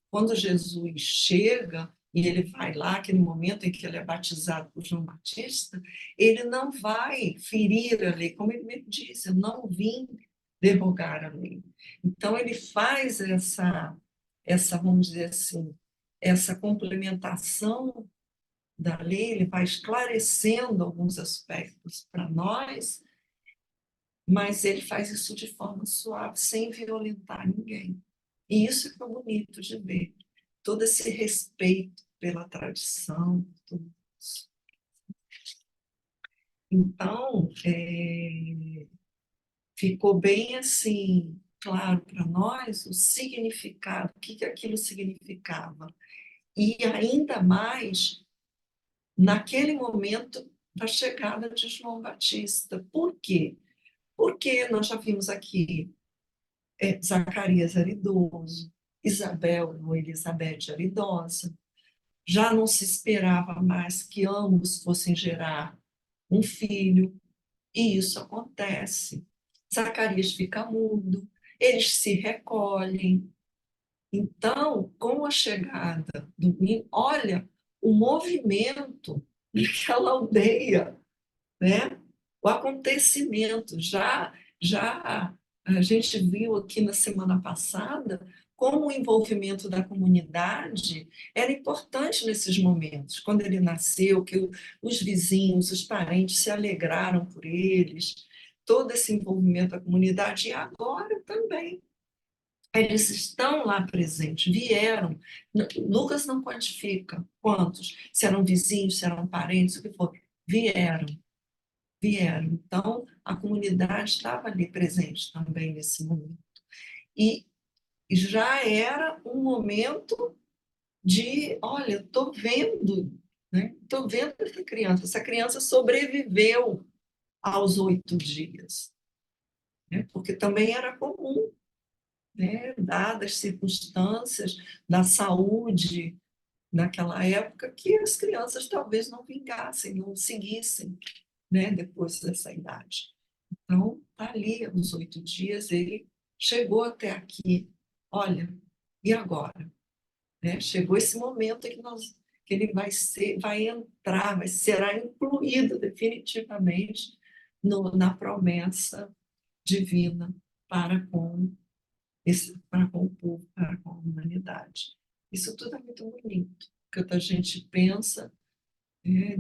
quando Jesus chega e ele vai lá, aquele momento em que ele é batizado por João Batista, ele não vai ferir a lei, como ele mesmo disse, eu não vim derrogar a lei. Então ele faz vamos dizer assim, essa complementação da lei, ele vai esclarecendo alguns aspectos para nós, mas ele faz isso de forma suave, sem violentar ninguém. E isso que é bonito de ver, todo esse respeito pela tradição, tudo isso. Então, ficou bem assim, claro para nós o significado, o que aquilo significava. E ainda mais naquele momento da chegada de João Batista. Por quê? Porque nós já vimos aqui, Zacarias era idoso, Isabel ou Elizabeth era idosa, já não se esperava mais que ambos fossem gerar um filho, e isso acontece. Zacarias fica mudo, eles se recolhem. Então, com a chegada do menino, olha o movimento daquela aldeia, né? O acontecimento. Já a gente viu aqui na semana passada como o envolvimento da comunidade era importante nesses momentos. Quando ele nasceu, que os vizinhos, os parentes se alegraram por eles, todo esse envolvimento da comunidade, e agora também. Eles estão lá presentes, vieram. Lucas não quantifica quantos, se eram vizinhos, se eram parentes, o que for. Vieram, vieram. Então, a comunidade estava ali presente também nesse momento. E já era um momento de, olha, estou vendo, né? Estou vendo essa criança sobreviveu aos 8 dias, né? Porque também era comum, né? Dadas as circunstâncias da saúde naquela época, que as crianças talvez não vingassem, não seguissem, né? Depois dessa idade. Então, tá ali, aos 8 dias, ele chegou até aqui. Olha, e agora? Né? Chegou esse momento em que ele vai entrar, será incluído definitivamente na promessa divina para com para com o povo, para com a humanidade. Isso tudo é muito bonito, porque a gente pensa, né,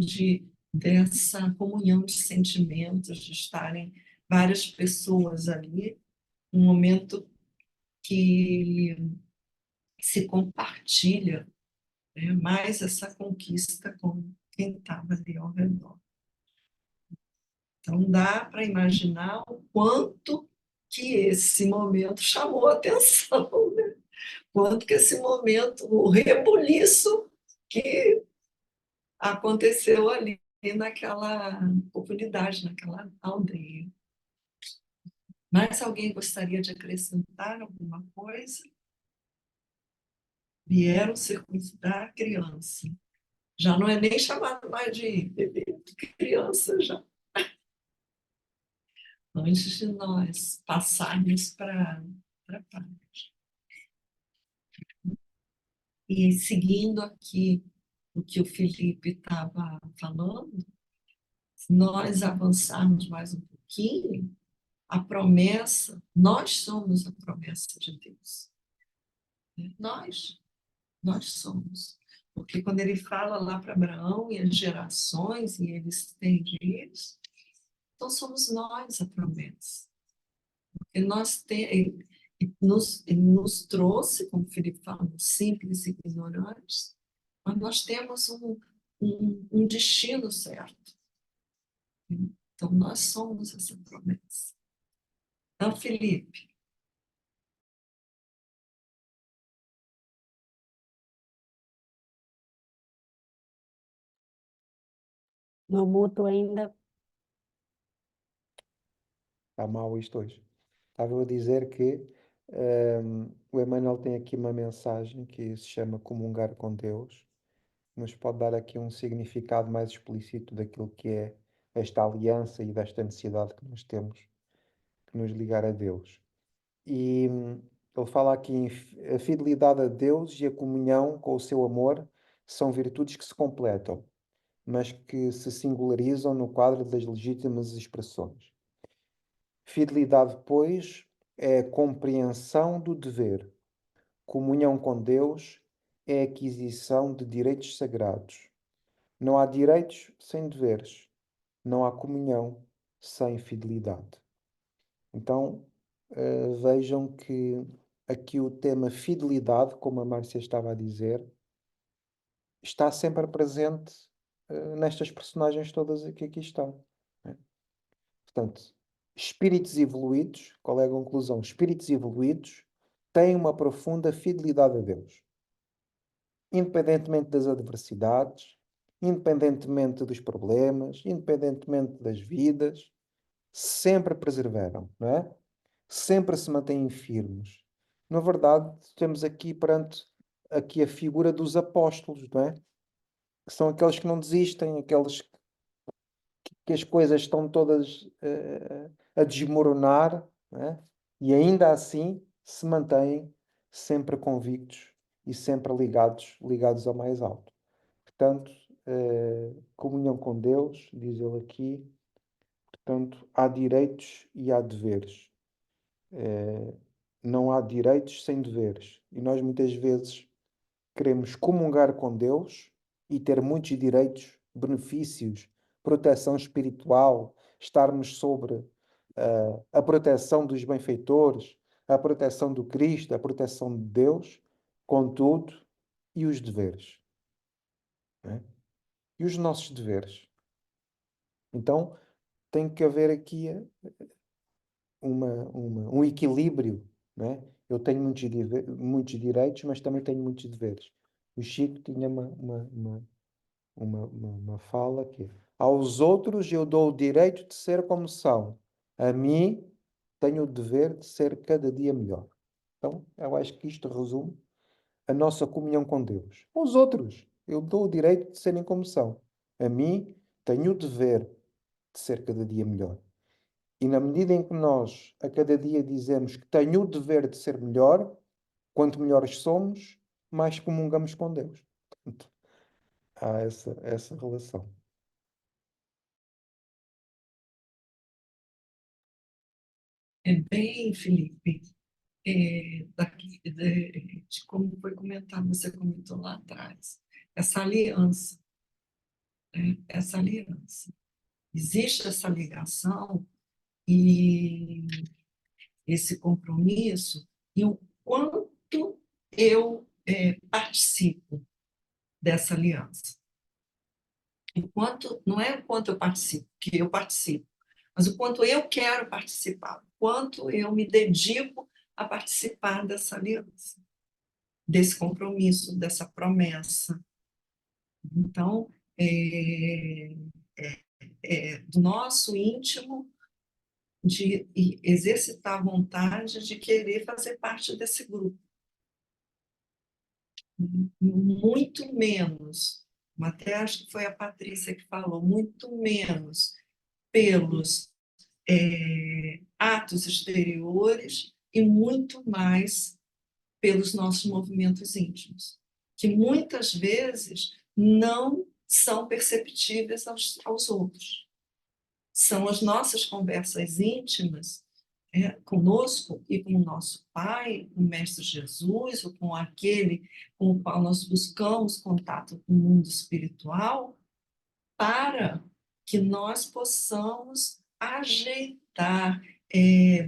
dessa comunhão de sentimentos, de estarem várias pessoas ali, um momento que se compartilha, né, mais essa conquista com quem estava ali ao redor. Então, dá para imaginar o quanto que esse momento chamou a atenção, né? Quanto que esse momento, o rebuliço que aconteceu ali naquela comunidade, naquela aldeia. Mas alguém gostaria de acrescentar alguma coisa? Vieram circuncidar a criança. Já não é nem chamado mais de bebê, de criança já. Antes de nós passarmos para a parte. E seguindo aqui o que o Felipe estava falando, se nós avançarmos mais um pouquinho, a promessa, nós somos a promessa de Deus. Nós somos. Porque quando ele fala lá para Abraão e as gerações, e ele estende isso, então somos nós a promessa. Porque ele nos trouxe, como o Felipe falou, simples e ignorantes, mas nós temos um destino certo. Então, nós somos essa promessa. Então, Felipe. No mudo ainda. Está mal isto hoje. Estava a dizer que o Emmanuel tem aqui uma mensagem que se chama Comungar com Deus, nos pode dar aqui um significado mais explícito daquilo que é esta aliança e desta necessidade que nós temos que nos ligar a Deus. E ele fala aqui a fidelidade a Deus e a comunhão com o seu amor são virtudes que se completam, mas que se singularizam no quadro das legítimas expressões. Fidelidade, pois, é a compreensão do dever. Comunhão com Deus é a aquisição de direitos sagrados. Não há direitos sem deveres. Não há comunhão sem fidelidade. Então, vejam que aqui o tema fidelidade, como a Márcia estava a dizer, está sempre presente nestas personagens todas que aqui estão, né? Portanto, espíritos evoluídos, qual é a conclusão? Espíritos evoluídos têm uma profunda fidelidade a Deus. Independentemente das adversidades, independentemente dos problemas, independentemente das vidas, sempre perseveram, não é? Sempre se mantêm firmes. Na verdade, temos aqui perante aqui a figura dos apóstolos, não é? Que são aqueles que não desistem, aqueles que as coisas estão todas a desmoronar, não é? E ainda assim se mantêm sempre convictos e sempre ligados ao mais alto. Portanto, comunhão com Deus, diz ele aqui, portanto, há direitos e há deveres. Não há direitos sem deveres. e nós muitas vezes queremos comungar com Deus e ter muitos direitos, benefícios, proteção espiritual, estarmos sobre a proteção dos benfeitores, a proteção do Cristo, a proteção de Deus, contudo, e os deveres, né? E os nossos deveres. Então, tem que haver aqui um equilíbrio, né? Eu tenho muitos direitos, mas também tenho muitos deveres. O Chico tinha uma fala que é, aos outros eu dou o direito de ser como são. A mim tenho o dever de ser cada dia melhor. Então, eu acho que isto resume a nossa comunhão com Deus. Aos outros eu dou o direito de serem como são. A mim tenho o dever de ser cada dia melhor. E na medida em que nós, a cada dia, dizemos que tenho o dever de ser melhor, quanto melhores somos, mais comungamos com Deus. Portanto, há essa relação. É bem, Felipe, de como foi comentado, você comentou lá atrás, essa aliança, né? Essa aliança. Existe essa ligação e esse compromisso, e o quanto eu participo dessa aliança. Não é o quanto eu participo, que eu participo, mas o quanto eu quero participar, o quanto eu me dedico a participar dessa aliança, desse compromisso, dessa promessa. Então, do nosso íntimo, de exercitar a vontade de querer fazer parte desse grupo. Muito menos, até acho que foi a Patrícia que falou, muito menos pelos atos exteriores e muito mais pelos nossos movimentos íntimos, que muitas vezes não são perceptíveis aos outros. São as nossas conversas íntimas conosco e com o nosso Pai, com o Mestre Jesus, ou com aquele com o qual nós buscamos contato com o mundo espiritual, para que nós possamos ajeitar,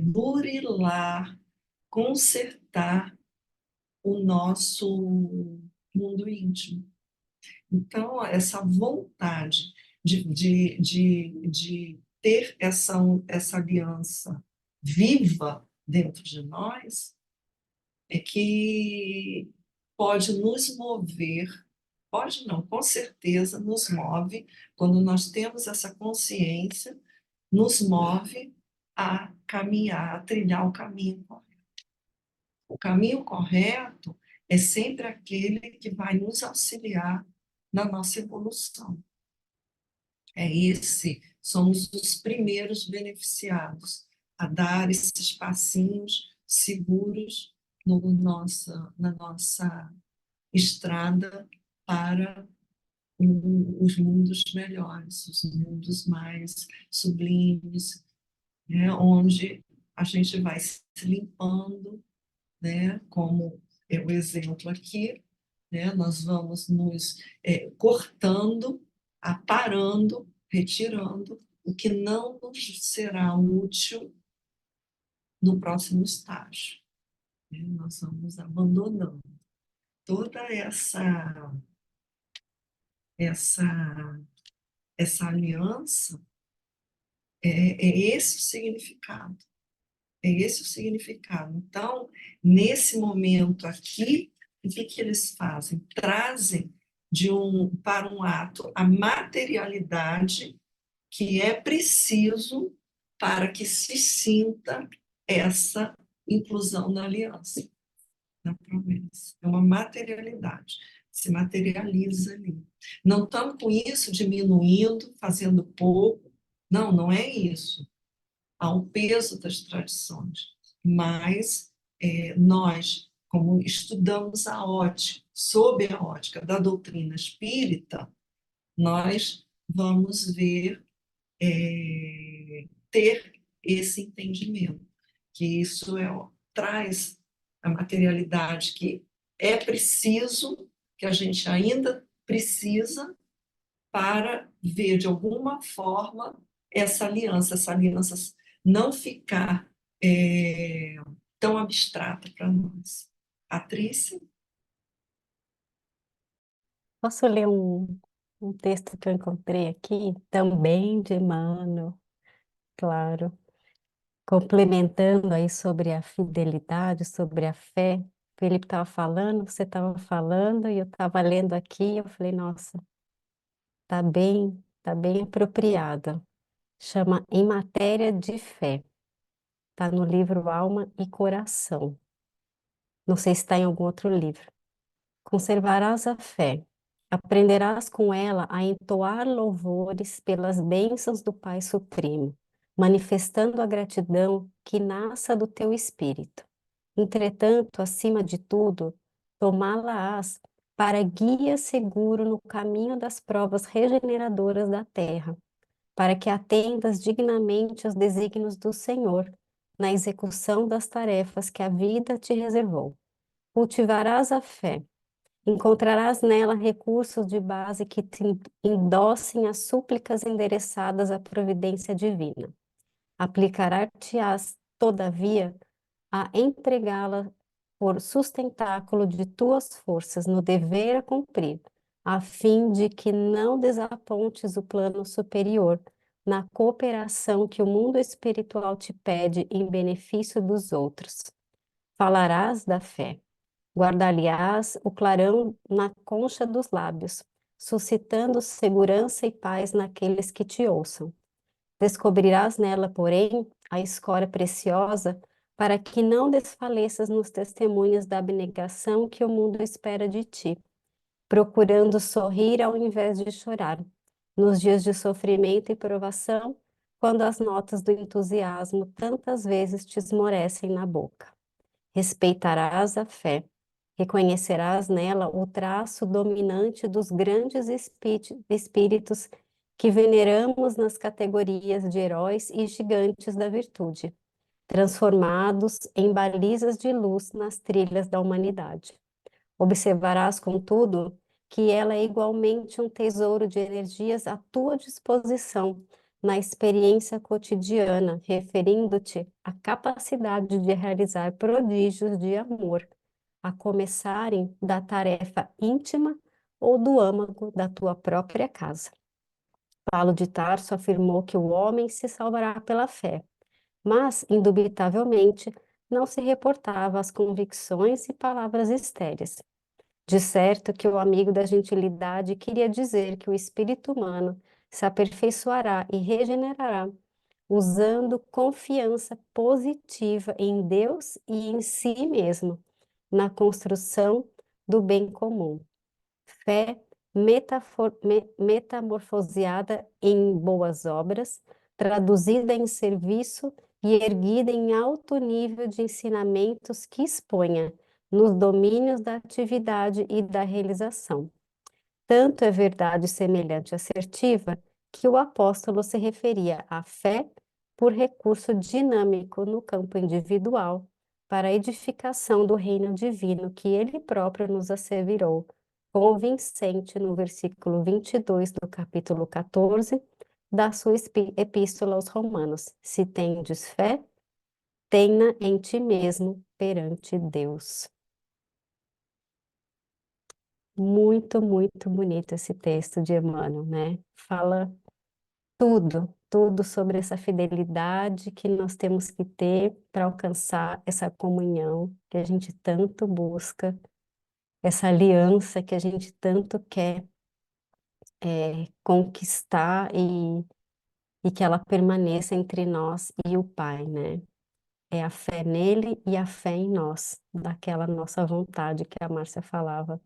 burilar, consertar o nosso mundo íntimo. Então, essa vontade de ter essa aliança viva dentro de nós é que pode nos mover, pode não, com certeza nos move, quando nós temos essa consciência, nos move a caminhar, a trilhar o caminho correto. O caminho correto é sempre aquele que vai nos auxiliar na nossa evolução. Somos os primeiros beneficiados a dar esses passinhos seguros na nossa estrada para os mundos melhores, os mundos mais sublimes, né, onde a gente vai se limpando, né, como é o exemplo aqui, né, nós vamos nos cortando, aparando, retirando o que não nos será útil no próximo estágio, né? Nós vamos abandonando toda essa aliança. Esse o significado. É esse o significado. Então, nesse momento aqui, o que eles fazem? Trazem para um ato a materialidade que é preciso para que se sinta essa inclusão na aliança, na promessa. É uma materialidade, se materializa ali. Não estamos com isso diminuindo, fazendo pouco. Não, não é isso. Há um peso das tradições, mas nós, como estudamos a ótica, sob a ótica da doutrina espírita, nós vamos ter esse entendimento, que isso traz a materialidade, que é preciso, que a gente ainda precisa para ver de alguma forma essa aliança não ficar tão abstrata para nós. Patrícia? Posso ler um texto que eu encontrei aqui, também de Emmanuel, claro, complementando aí sobre a fidelidade, sobre a fé. O Felipe estava falando, você estava falando, e eu estava lendo aqui, eu falei, nossa, tá bem apropriada. Chama Em Matéria de Fé. Está no livro Alma e Coração. Não sei se está em algum outro livro. Conservarás a fé. Aprenderás com ela a entoar louvores pelas bênçãos do Pai Supremo, manifestando a gratidão que nasça do teu espírito. Entretanto, acima de tudo, tomá-la-ás para guia seguro no caminho das provas regeneradoras da terra, para que atendas dignamente aos desígnios do Senhor, na execução das tarefas que a vida te reservou. Cultivarás a fé. Encontrarás nela recursos de base que te endossem as súplicas endereçadas à providência divina. Aplicarás-te-ás, todavia, a empregá-la por sustentáculo de tuas forças no dever a cumprir, a fim de que não desapontes o plano superior na cooperação que o mundo espiritual te pede em benefício dos outros. Falarás da fé. Guardar-lhe-ás o clarão na concha dos lábios, suscitando segurança e paz naqueles que te ouçam. Descobrirás nela, porém, a escória preciosa, para que não desfaleças nos testemunhos da abnegação que o mundo espera de ti, procurando sorrir ao invés de chorar, nos dias de sofrimento e provação, quando as notas do entusiasmo tantas vezes te esmorecem na boca. Respeitarás a fé, reconhecerás nela o traço dominante dos grandes espíritos que veneramos nas categorias de heróis e gigantes da virtude, transformados em balizas de luz nas trilhas da humanidade. Observarás, contudo, que ela é igualmente um tesouro de energias à tua disposição na experiência cotidiana, referindo-te à capacidade de realizar prodígios de amor, a começarem da tarefa íntima ou do âmago da tua própria casa. Paulo de Tarso afirmou que o homem se salvará pela fé, mas, indubitavelmente, não se reportava às convicções e palavras estéreis. De certo que o amigo da gentilidade queria dizer que o espírito humano se aperfeiçoará e regenerará, usando confiança positiva em Deus e em si mesmo, na construção do bem comum. Fé metamorfoseada em boas obras, traduzida em serviço e erguida em alto nível de ensinamentos que exponha nos domínios da atividade e da realização. Tanto é verdade semelhante assertiva que o apóstolo se referia à fé por recurso dinâmico no campo individual para a edificação do reino divino que ele próprio nos asseverou, convincente no versículo 22 do capítulo 14 da sua epístola aos Romanos. Se tendes fé, tenha em ti mesmo perante Deus. Muito, muito bonito esse texto de Emmanuel, né? Fala tudo sobre essa fidelidade que nós temos que ter para alcançar essa comunhão que a gente tanto busca, essa aliança que a gente tanto quer conquistar e que ela permaneça entre nós e o Pai, né? É a fé nele e a fé em nós, daquela nossa vontade que a Márcia falava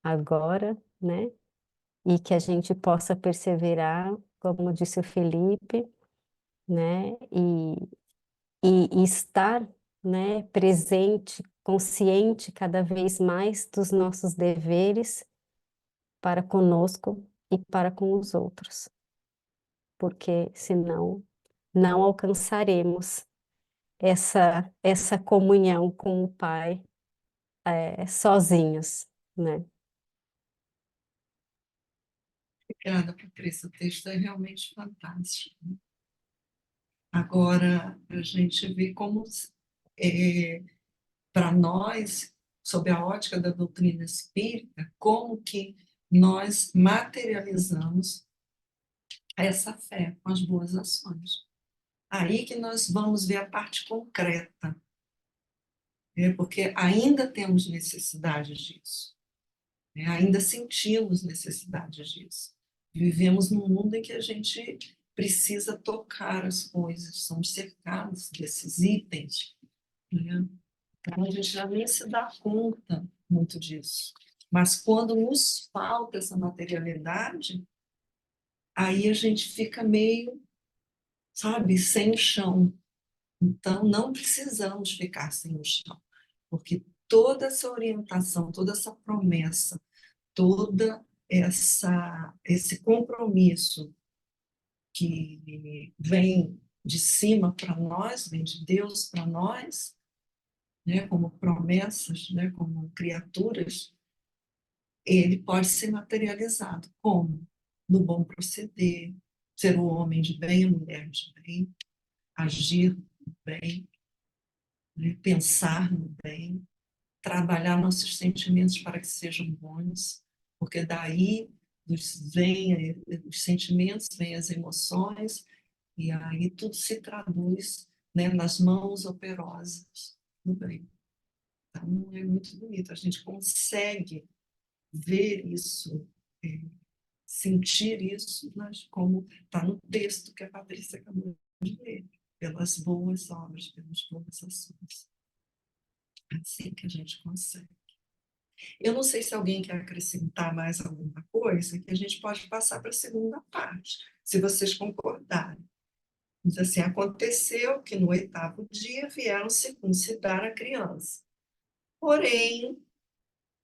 agora, né? E que a gente possa perseverar, como disse o Felipe, né? E estar, né, presente, consciente cada vez mais dos nossos deveres para conosco e para com os outros, porque senão não alcançaremos essa comunhão com o Pai sozinhos, né? Obrigada, Patrícia. O texto é realmente fantástico. Agora, a gente vê como, para nós, sob a ótica da doutrina espírita, como que nós materializamos essa fé com as boas ações. Aí que nós vamos ver a parte concreta, porque ainda temos necessidade disso, ainda sentimos necessidade disso. Vivemos num mundo em que a gente precisa tocar as coisas, somos cercados desses itens, né? Então a gente já nem se dá conta muito disso. Mas quando nos falta essa materialidade, aí a gente fica meio, sabe, sem o chão. Então, não precisamos ficar sem o chão, porque toda essa orientação, toda essa promessa, toda esse compromisso que vem de cima para nós, vem de Deus para nós, né, como promessas, né, como criaturas, ele pode ser materializado. Como? No bom proceder, ser o homem de bem, a mulher de bem, agir bem, né, pensar no bem, trabalhar nossos sentimentos para que sejam bons, porque daí vem os sentimentos, vêm as emoções, e aí tudo se traduz, né, nas mãos operosas do bem. Então, é muito bonito, a gente consegue ver isso, sentir isso, mas como está no texto que a Patrícia acabou de ler, pelas boas obras, pelas boas ações. É assim que a gente consegue. Eu não sei se alguém quer acrescentar mais alguma coisa, que a gente pode passar para a segunda parte, se vocês concordarem. Diz assim, aconteceu que no 8º dia vieram circuncidar a criança. Porém,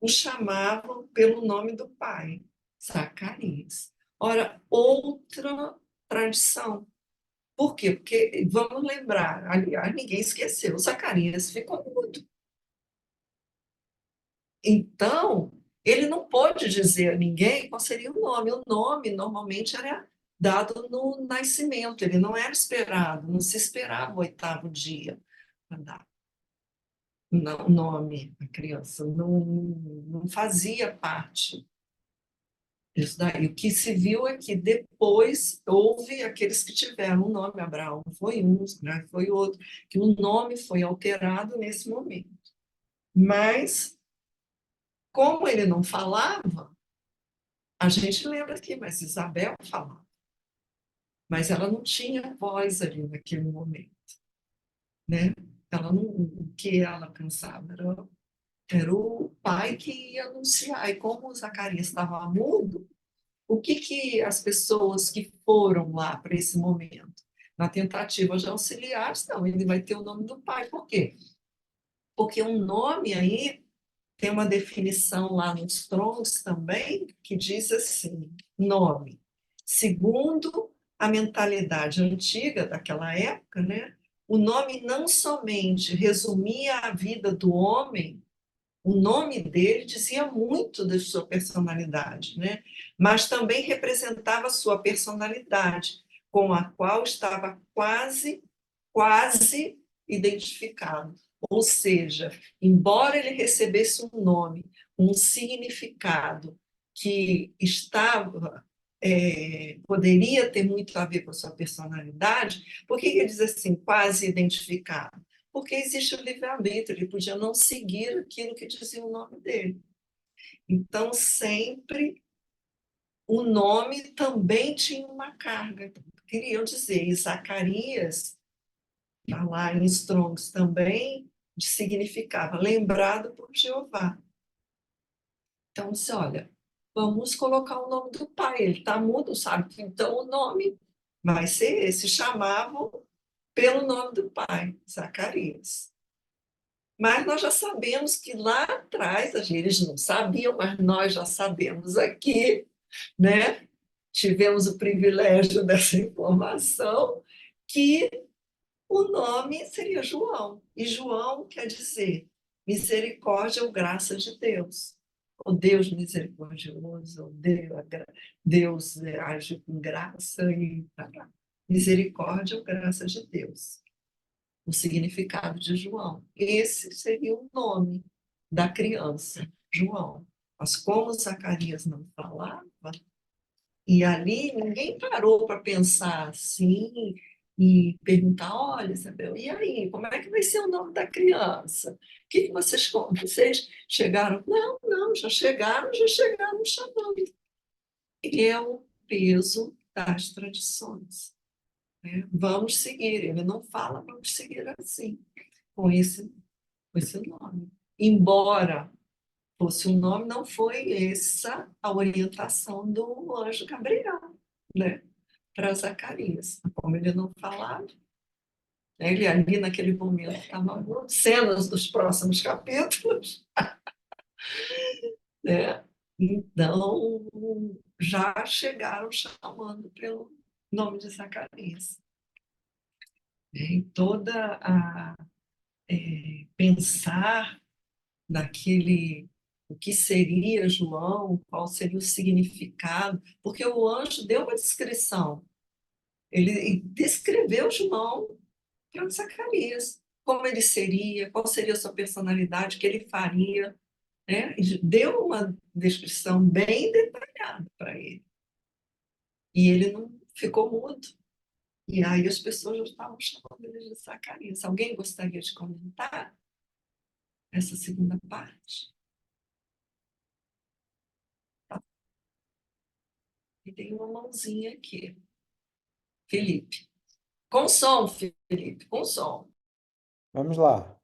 o chamavam pelo nome do pai, Zacarias. Ora, outra tradição. Por quê? Porque, vamos lembrar, aliás, ninguém esqueceu, Zacarias ficou mudo. Então, ele não pôde dizer a ninguém qual seria o nome. O nome, normalmente, era dado no nascimento, ele não era esperado, não se esperava o 8º dia para dar o nome à criança, não fazia parte disso daí. O que se viu é que depois houve aqueles que tiveram o nome, Abraão foi um, né, foi outro, que o nome foi alterado nesse momento. Mas, como ele não falava, a gente lembra aqui, mas Isabel falava. Mas ela não tinha voz ali naquele momento, né? O que ela pensava era o pai que ia anunciar. E como o Zacarias estava mudo, o que as pessoas que foram lá para esse momento, na tentativa de auxiliar, não, ele vai ter o nome do pai. Por quê? Porque um nome aí tem uma definição lá nos Strongs também, que diz assim, nome. Segundo a mentalidade antiga daquela época, né, o nome não somente resumia a vida do homem, o nome dele dizia muito da sua personalidade, né, mas também representava a sua personalidade, com a qual estava quase identificado. Ou seja, embora ele recebesse um nome, um significado que poderia ter muito a ver com a sua personalidade, por que ele diz assim, quase identificado? Porque existe o livre-arbítrio, ele podia não seguir aquilo que dizia o nome dele. Então, sempre o nome também tinha uma carga. Queriam dizer, e Zacarias, está lá em Strongs também, significava lembrado por Jeová. Então, disse, olha, vamos colocar o nome do pai, ele está mudo, sabe? Então, o nome vai ser esse, chamavam pelo nome do pai, Zacarias. Mas nós já sabemos que lá atrás, eles não sabiam, mas nós já sabemos aqui, né? Tivemos o privilégio dessa informação, que o nome seria João. E João quer dizer Misericórdia ou graça de Deus. O Deus misericordioso, Deus age com graça e tá lá. Misericórdia ou graça de Deus. O significado de João. Esse seria o nome da criança, João. Mas como Zacarias não falava, e ali ninguém parou para pensar assim e perguntar, olha, Isabel, e aí, como é que vai ser o nome da criança? O que que vocês chegaram? Não, não, já chegaram chamando. E é o peso das tradições, né? Vamos seguir, ele não fala, vamos seguir assim, com esse nome. Embora fosse um nome, não foi essa a orientação do anjo Gabriel, né, para Zacarias. Como ele não falava, né, ele ali naquele momento estava morto. Cenas dos próximos capítulos, né? Então, já chegaram chamando pelo nome de Zacarias. E toda a pensar naquele o que seria João, qual seria o significado, porque o anjo deu uma descrição. Ele descreveu João para Zacarias, como ele seria, qual seria a sua personalidade, o que ele faria, né? E deu uma descrição bem detalhada para ele. E ele não ficou mudo. E aí as pessoas já estavam chamando ele de Zacarias. Alguém gostaria de comentar essa segunda parte? E tem uma mãozinha aqui. Felipe. Com som, Felipe, com som. Vamos lá.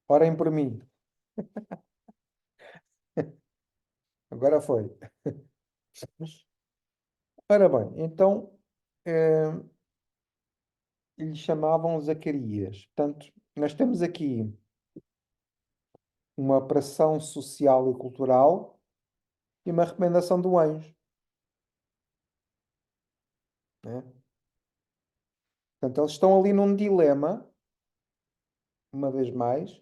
Orem por mim. Agora foi. Ora bem, então lhe chamavam Zacarias. Portanto, nós temos aqui uma pressão social e cultural e uma recomendação do anjo, né? Portanto, eles estão ali num dilema, uma vez mais,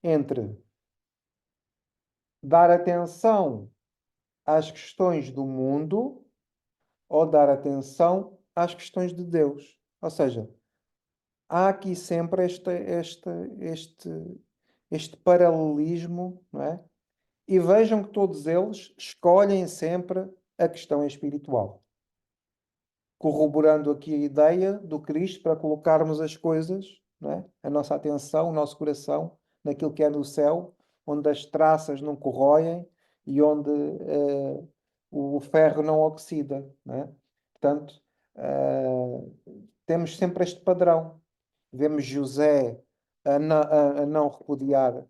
entre dar atenção às questões do mundo ou dar atenção às questões de Deus. Ou seja, há aqui sempre este paralelismo, não é? E vejam que todos eles escolhem sempre a questão espiritual, corroborando aqui a ideia do Cristo para colocarmos as coisas, não é? A nossa atenção, o nosso coração, naquilo que é no céu, onde as traças não corroem e onde o ferro não oxida, não é? Portanto, temos sempre este padrão. Vemos José a não repudiar,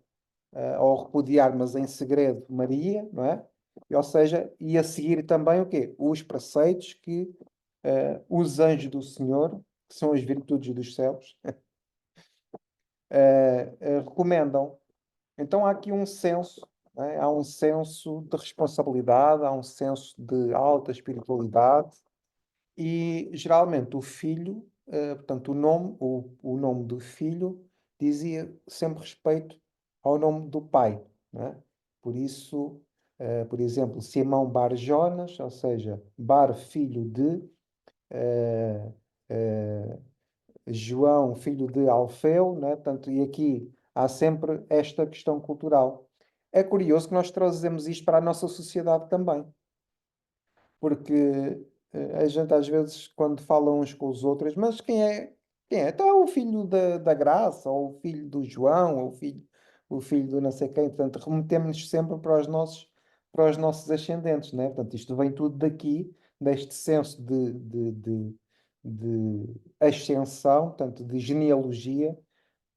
ou repudiar, mas em segredo, Maria, não é? Ou seja, e a seguir também o quê? Os preceitos que os anjos do Senhor, que são as virtudes dos céus, recomendam. Então há aqui um senso, não é? Há um senso de responsabilidade, há um senso de alta espiritualidade e geralmente o filho, portanto o nome do filho dizia sempre respeito ao nome do pai, não é? Por isso, por exemplo, Simão Bar Jonas, ou seja, Bar filho de, eh, eh, João, filho de Alfeu, né? Portanto, e aqui há sempre esta questão cultural. É curioso que nós trazemos isto para a nossa sociedade também, porque a gente às vezes, quando fala uns com os outros, mas quem é? Quem é? Então, o filho da Graça, ou o filho do João, ou o filho do não sei quem. Portanto, remetemos-nos sempre para os nossos ascendentes, né? Portanto, isto vem tudo daqui, deste senso de ascensão, portanto, de genealogia,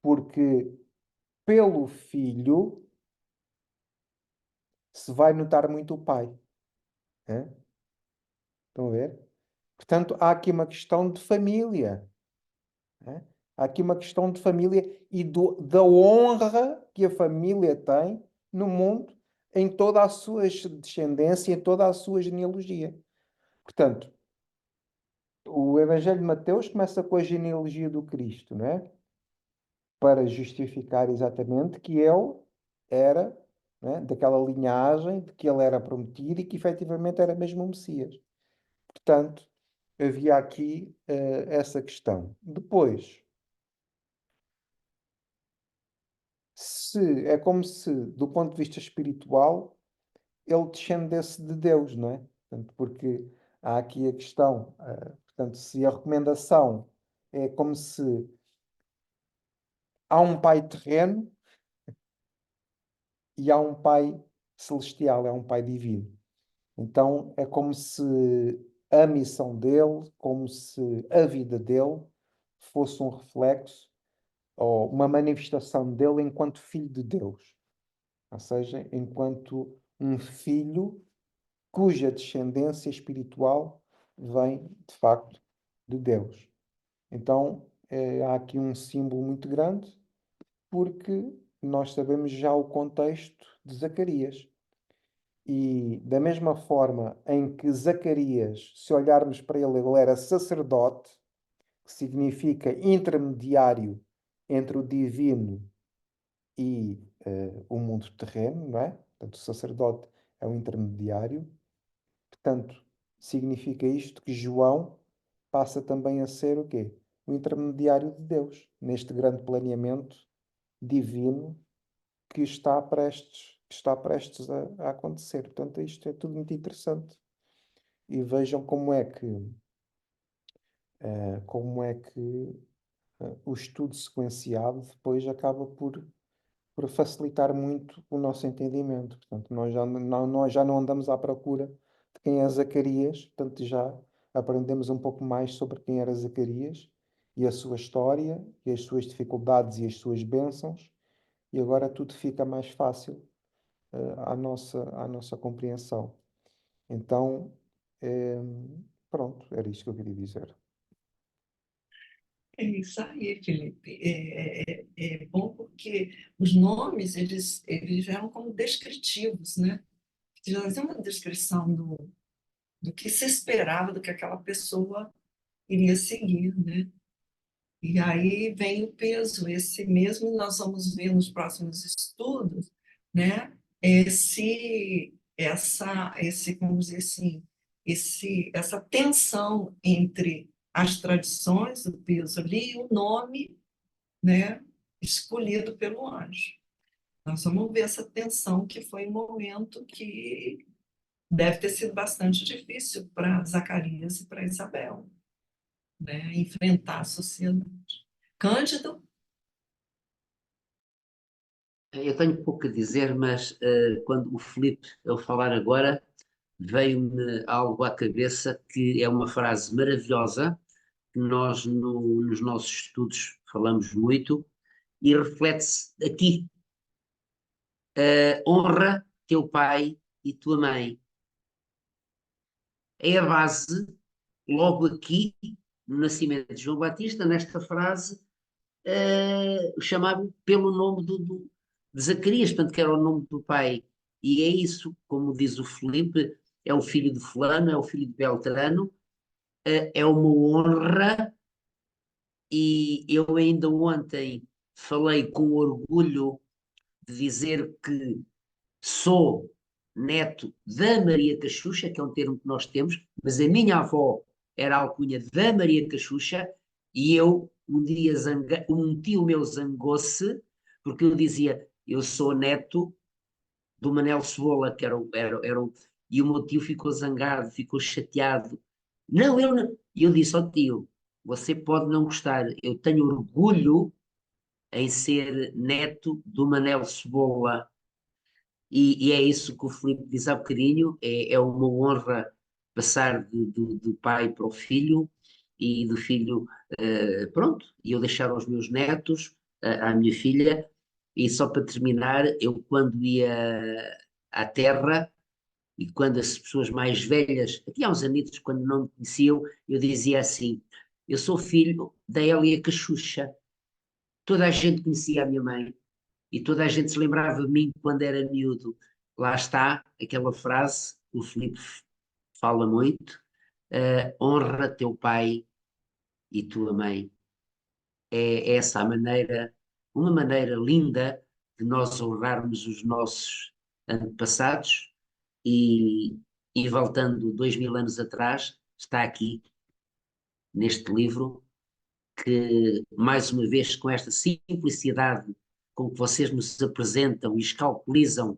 porque pelo filho se vai notar muito o pai, né? Estão a ver? Portanto, há aqui uma questão de família, né? Há aqui uma questão de família e da honra que a família tem no mundo, em toda a sua descendência, em toda a sua genealogia. Portanto, o Evangelho de Mateus começa com a genealogia do Cristo, não é? para justificar exatamente que ele era, né, daquela linhagem, de que ele era prometido e que efetivamente era mesmo o Messias. Portanto, havia aqui essa questão. Depois, é como se, do ponto de vista espiritual, ele descendesse de Deus, não é? Portanto, porque há aqui a questão, portanto, se a recomendação é como se há um pai terreno e há um pai celestial, é um pai divino. Então é como se a missão dele, como se a vida dele fosse um reflexo ou uma manifestação dele enquanto filho de Deus. Ou seja, enquanto um filho cuja descendência espiritual vem, de facto, de Deus. Então, há aqui um símbolo muito grande, porque nós sabemos já o contexto de Zacarias. E da mesma forma em que Zacarias, se olharmos para ele, ele era sacerdote, que significa intermediário entre o divino e o mundo terreno, não é? Portanto, o sacerdote é um intermediário. Portanto, significa isto que João passa também a ser o quê? O intermediário de Deus, neste grande planeamento divino que está prestes a acontecer. Portanto, isto é tudo muito interessante. E vejam como é que o estudo sequenciado depois acaba por facilitar muito o nosso entendimento. Portanto, nós já não andamos à procura de quem é Zacarias, portanto, já aprendemos um pouco mais sobre quem era Zacarias e a sua história, e as suas dificuldades e as suas bênçãos, e agora tudo fica mais fácil à nossa compreensão. Então, pronto, era isto que eu queria dizer. É isso aí, Felipe. É bom porque os nomes, eles eram como descritivos, né? Já fazia uma descrição do que se esperava, do que aquela pessoa iria seguir, né? E aí vem o peso, esse mesmo nós vamos ver nos próximos estudos, né? Vamos dizer assim, essa tensão entre as tradições do peso ali e o nome, né, escolhido pelo anjo. Nós vamos ver essa tensão que foi um momento que deve ter sido bastante difícil para Zacarias e para Isabel, né, enfrentar a sociedade. Cândido. Eu tenho pouco a dizer, mas quando o Filipe, ao falar agora, veio-me algo à cabeça que é uma frase maravilhosa, que nós nos nossos estudos falamos muito, e reflete-se aqui. Honra teu pai e tua mãe. É a base, logo aqui, no nascimento de João Batista, nesta frase, chamado pelo nome de Zacarias, portanto, que era o nome do pai. E é isso, como diz o Filipe, é o filho de fulano, é o filho de Beltrano, é uma honra, e eu ainda ontem falei com orgulho de dizer que sou neto da Maria Cachucha, que é um termo que nós temos, mas a minha avó era a alcunha da Maria Cachucha, e eu um dia um tio meu zangou-se, porque eu dizia, eu sou neto do Manel Cebola, que e o meu tio ficou zangado, ficou chateado. Não, eu não. E eu disse ao tio, você pode não gostar, eu tenho orgulho em ser neto do Manel Cebola. E é isso que o Filipe diz há bocadinho, é uma honra passar do pai para o filho e do filho, pronto, e eu deixar aos meus netos, à minha filha, e só para terminar, eu quando ia à terra e quando as pessoas mais velhas, até há uns anitos, quando não me conheciam, eu dizia assim, eu sou filho da Hélia Cachucha, toda a gente conhecia a minha mãe, e toda a gente se lembrava de mim quando era miúdo. Lá está aquela frase, o Filipe fala muito, honra teu pai e tua mãe. É essa a maneira uma maneira linda de nós honrarmos os nossos antepassados e voltando 2000 anos atrás, está aqui, neste livro, que, mais uma vez, com esta simplicidade com que vocês nos apresentam e escalpelizam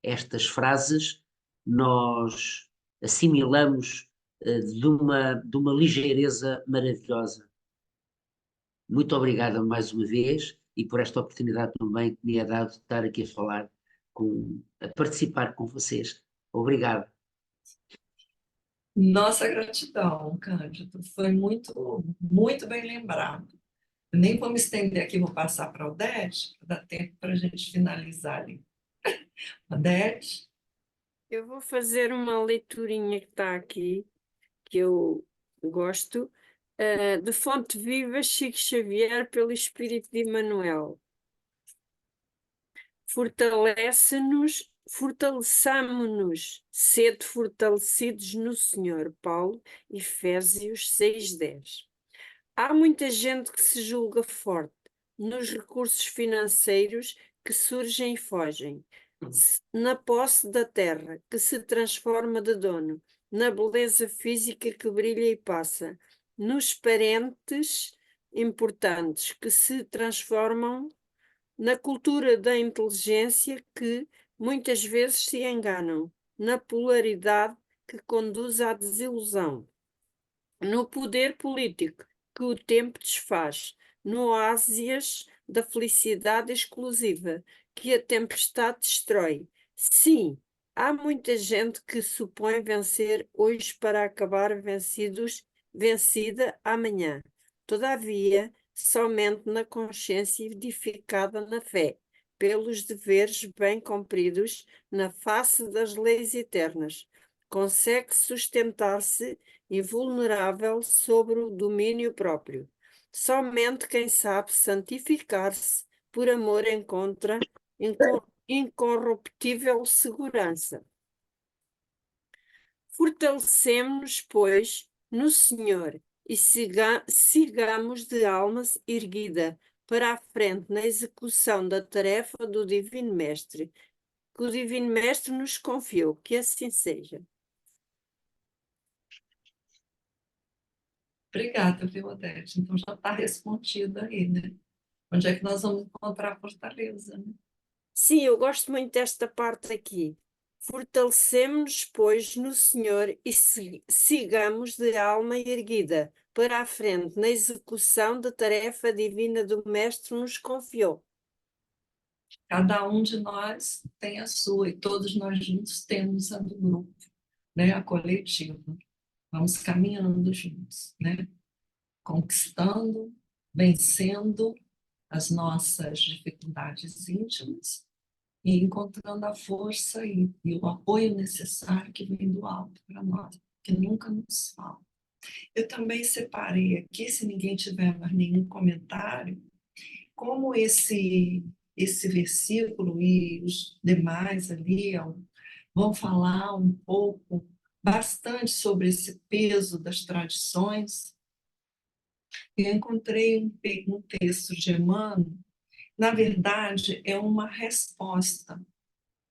estas frases, nós assimilamos de uma ligeireza maravilhosa. Muito obrigado mais uma vez e por esta oportunidade também que me é dado de estar aqui a falar, a participar com vocês. Obrigado. Nossa gratidão, Cândido. Foi muito, muito bem lembrado. Eu nem vou me estender aqui, vou passar para a Odete, para dar tempo para a gente finalizar ali. Odete? Eu vou fazer uma leiturinha que está aqui, que eu gosto, de Fonte Viva, Chico Xavier, pelo Espírito de Emmanuel. Fortaleçamo-nos, sede fortalecidos no Senhor. Paulo, Efésios 6:10. Há muita gente que se julga forte nos recursos financeiros que surgem e fogem, na posse da terra que se transforma de dono, na beleza física que brilha e passa, nos parentes importantes que se transformam, na cultura da inteligência que muitas vezes se enganam, na polaridade que conduz à desilusão, no poder político que o tempo desfaz, no oásis da felicidade exclusiva que a tempestade destrói. Sim, há muita gente que supõe vencer hoje para acabar vencida amanhã. Todavia, somente na consciência edificada na fé, pelos deveres bem cumpridos na face das leis eternas, consegue sustentar-se invulnerável sobre o domínio próprio. Somente quem sabe santificar-se por amor encontra incorruptível segurança. Fortalecemos-nos, pois, no Senhor e sigamos de alma erguida para a frente na execução da tarefa do Divino Mestre, que o Divino Mestre nos confiou, que assim seja. Obrigada, viu, Odete? Então já está respondido aí, né? Onde é que nós vamos encontrar a fortaleza, né? Sim, eu gosto muito desta parte aqui. Fortalecemos-nos, pois, no Senhor e sigamos de alma erguida para a frente na execução da tarefa divina do Mestre nos confiou. Cada um de nós tem a sua e todos nós juntos temos a do grupo, né? A coletiva. Vamos caminhando juntos, né? Conquistando, vencendo as nossas dificuldades íntimas e encontrando a força e o apoio necessário que vem do alto para nós, que nunca nos falta. Eu também separei aqui, se ninguém tiver mais nenhum comentário, como esse versículo e os demais ali vão falar um pouco, bastante sobre esse peso das tradições. Eu encontrei um texto de Emmanuel, na verdade, é uma resposta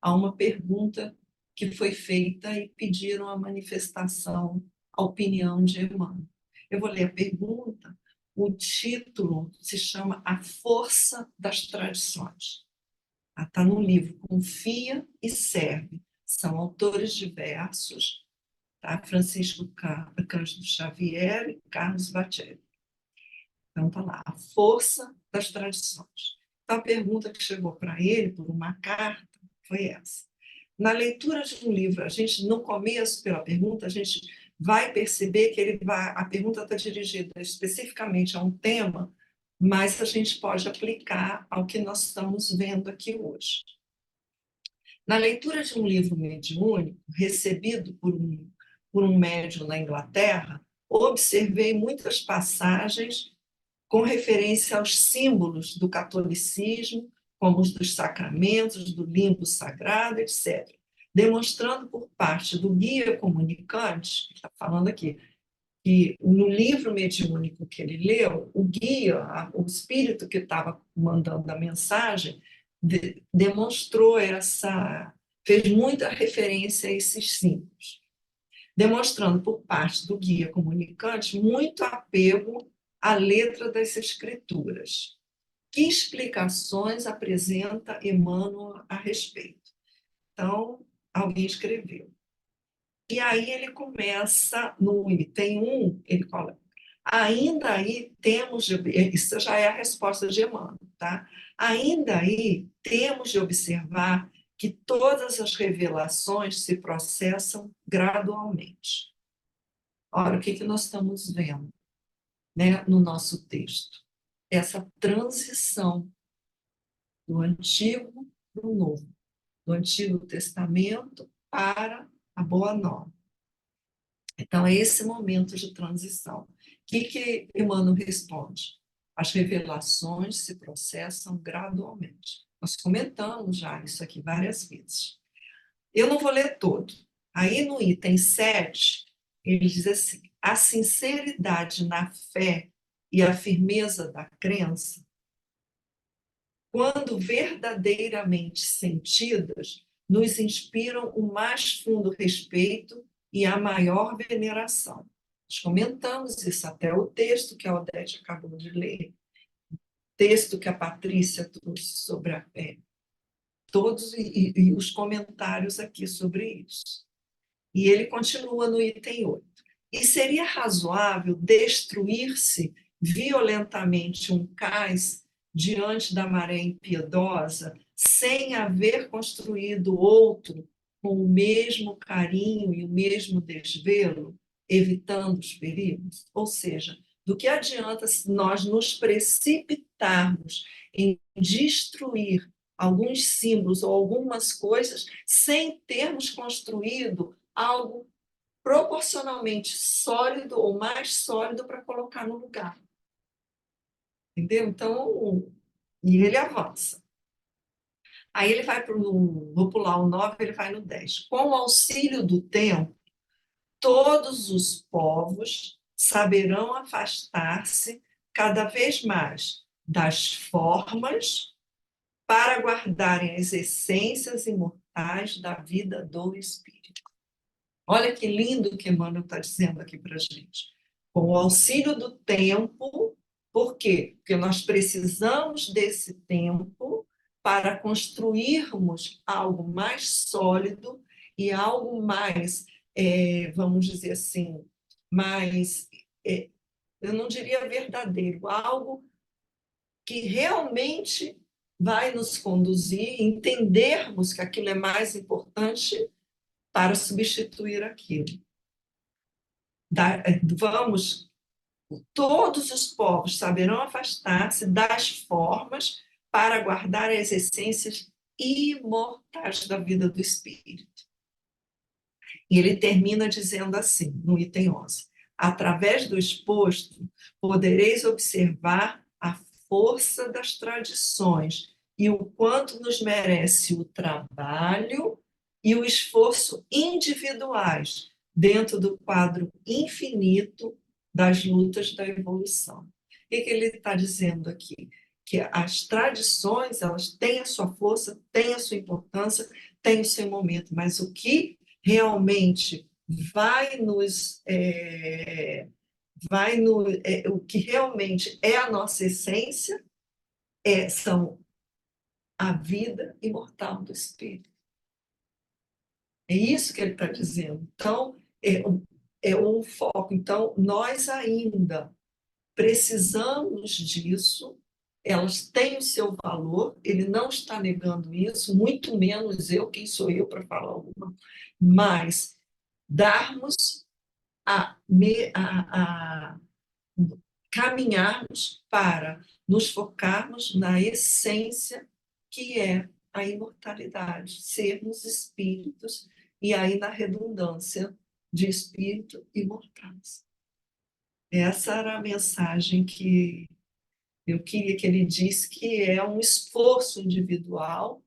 a uma pergunta que foi feita e pediram a manifestação, a opinião de Emmanuel. Eu vou ler a pergunta. O título se chama A Força das Tradições. Está no livro Confia e Serve. São autores diversos, tá? Francisco Cândido Xavier e Carlos Bacelli. Então está lá, A Força das Tradições. Então a pergunta que chegou para ele por uma carta foi essa. Na leitura de um livro, a gente, no começo, pela pergunta, a gente vai perceber que a pergunta está dirigida especificamente a um tema, mas a gente pode aplicar ao que nós estamos vendo aqui hoje. Na leitura de um livro mediúnico, recebido por um médium na Inglaterra, observei muitas passagens com referência aos símbolos do catolicismo, como os dos sacramentos, do limbo sagrado, etc., demonstrando por parte do guia comunicante, que está falando aqui, que no livro mediúnico que ele leu, o guia, o espírito que estava mandando a mensagem, demonstrou fez muita referência a esses símbolos, demonstrando por parte do guia comunicante muito apego à letra das escrituras. Que explicações apresenta Emmanuel a respeito? Então, alguém escreveu. E aí ele começa no item 1, ele coloca, ainda aí temos, isso já é a resposta de Emmanuel, tá? Ainda aí temos de observar que todas as revelações se processam gradualmente. Ora, o que nós estamos vendo, né, no nosso texto? Essa transição do Antigo para o Novo, do Antigo Testamento para a Boa Nova. Então, é esse momento de transição. O que Emmanuel responde? As revelações se processam gradualmente. Nós comentamos já isso aqui várias vezes. Eu não vou ler todo. Aí, no item 7, ele diz assim, a sinceridade na fé e a firmeza da crença, quando verdadeiramente sentidas, nos inspiram o mais fundo respeito e a maior veneração. Nós comentamos isso até o texto que a Odete acabou de ler, texto que a Patrícia trouxe sobre a fé, todos e os comentários aqui sobre isso. E ele continua no item 8. E seria razoável destruir-se violentamente um cais diante da maré impiedosa, sem haver construído outro com o mesmo carinho e o mesmo desvelo, evitando os perigos? Ou seja, do que adianta nós nos precipitarmos em destruir alguns símbolos ou algumas coisas sem termos construído algo proporcionalmente sólido ou mais sólido para colocar no lugar. Entendeu? Então, e ele avança. Aí ele vai vou pular o 9, ele vai no 10. Com o auxílio do tempo, todos os povos saberão afastar-se cada vez mais das formas para guardarem as essências imortais da vida do espírito. Olha que lindo que Emmanuel está dizendo aqui para a gente. Com o auxílio do tempo, por quê? Porque nós precisamos desse tempo para construirmos algo mais sólido e algo mais, vamos dizer assim, mais, eu não diria verdadeiro, algo que realmente vai nos conduzir, entendermos que aquilo é mais importante para substituir aquilo. Todos os povos saberão afastar-se das formas para guardar as essências imortais da vida do espírito. E ele termina dizendo assim, no item 11, através do exposto, podereis observar a força das tradições e o quanto nos merece o trabalho e o esforço individuais dentro do quadro infinito das lutas da evolução. O que ele está dizendo aqui? Que as tradições, elas têm a sua força, têm a sua importância, têm o seu momento, mas o que realmente o que realmente é a nossa essência são a vida imortal do espírito. É isso que ele está dizendo. Então, é um foco. Então, nós ainda precisamos disso, elas têm o seu valor, ele não está negando isso, muito menos eu, quem sou eu para falar alguma, mas darmos caminharmos para nos focarmos na essência que é a imortalidade, sermos espíritos, e aí na redundância de espírito imortais. Essa era a mensagem que eu queria que ele disse, que é um esforço individual,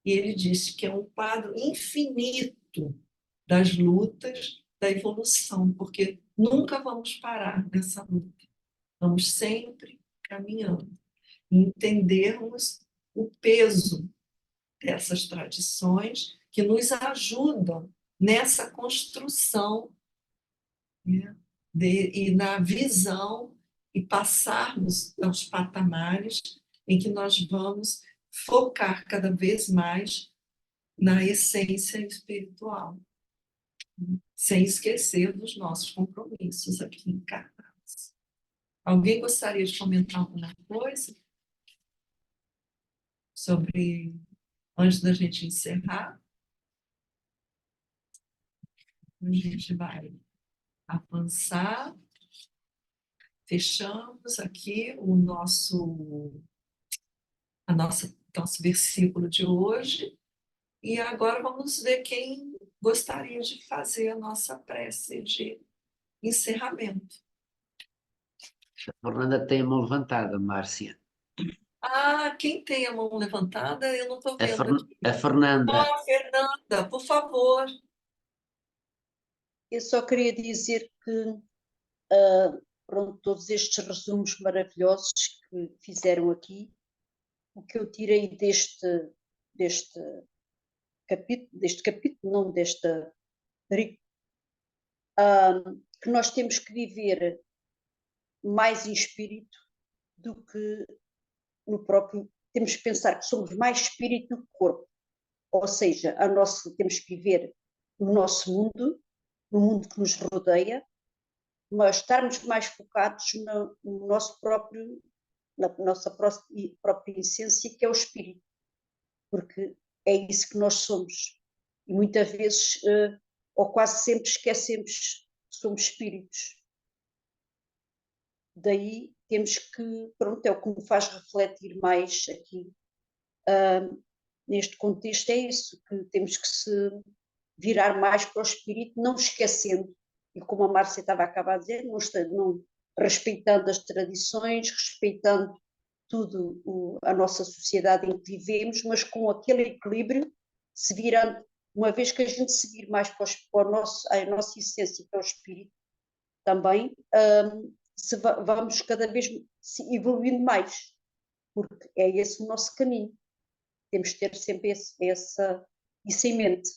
e ele disse que é um quadro infinito das lutas da evolução, porque nunca vamos parar nessa luta. Vamos sempre caminhando, e entendermos o peso dessas tradições que nos ajudam nessa construção, né, e na visão e passarmos aos patamares em que nós vamos focar cada vez mais na essência espiritual, né, sem esquecer dos nossos compromissos aqui encarnados. Alguém gostaria de comentar alguma coisa sobre, antes da gente encerrar? A gente vai avançar. Fechamos aqui o nosso versículo de hoje. E agora vamos ver quem gostaria de fazer a nossa prece de encerramento. A Fernanda tem a mão levantada, Márcia. Ah, quem tem a mão levantada? Eu não estou A, vendo aqui. a Fernanda. Ah, Fernanda, por favor. Eu só queria dizer que pronto, todos estes resumos maravilhosos que fizeram aqui, o que eu tirei deste capítulo, não desta que nós temos que viver mais em espírito do que no próprio. Temos que pensar que somos mais espírito do que corpo. Ou seja, temos que viver no nosso mundo, no mundo que nos rodeia, mas estarmos mais focados no nosso próprio, na nossa própria essência, que é o espírito, porque é isso que nós somos. E muitas vezes, ou quase sempre, esquecemos que somos espíritos. Daí temos que, pronto, é o que me faz refletir mais aqui. Neste contexto é isso, que temos que se virar mais para o espírito, não esquecendo, e como a Márcia estava a acabar de dizer, não respeitando as tradições, respeitando tudo a nossa sociedade em que vivemos, mas com aquele equilíbrio, se virando, uma vez que a gente se vir mais para a nossa essência, para o espírito, também vamos cada vez evoluindo mais, porque é esse o nosso caminho. Temos que ter sempre isso em mente.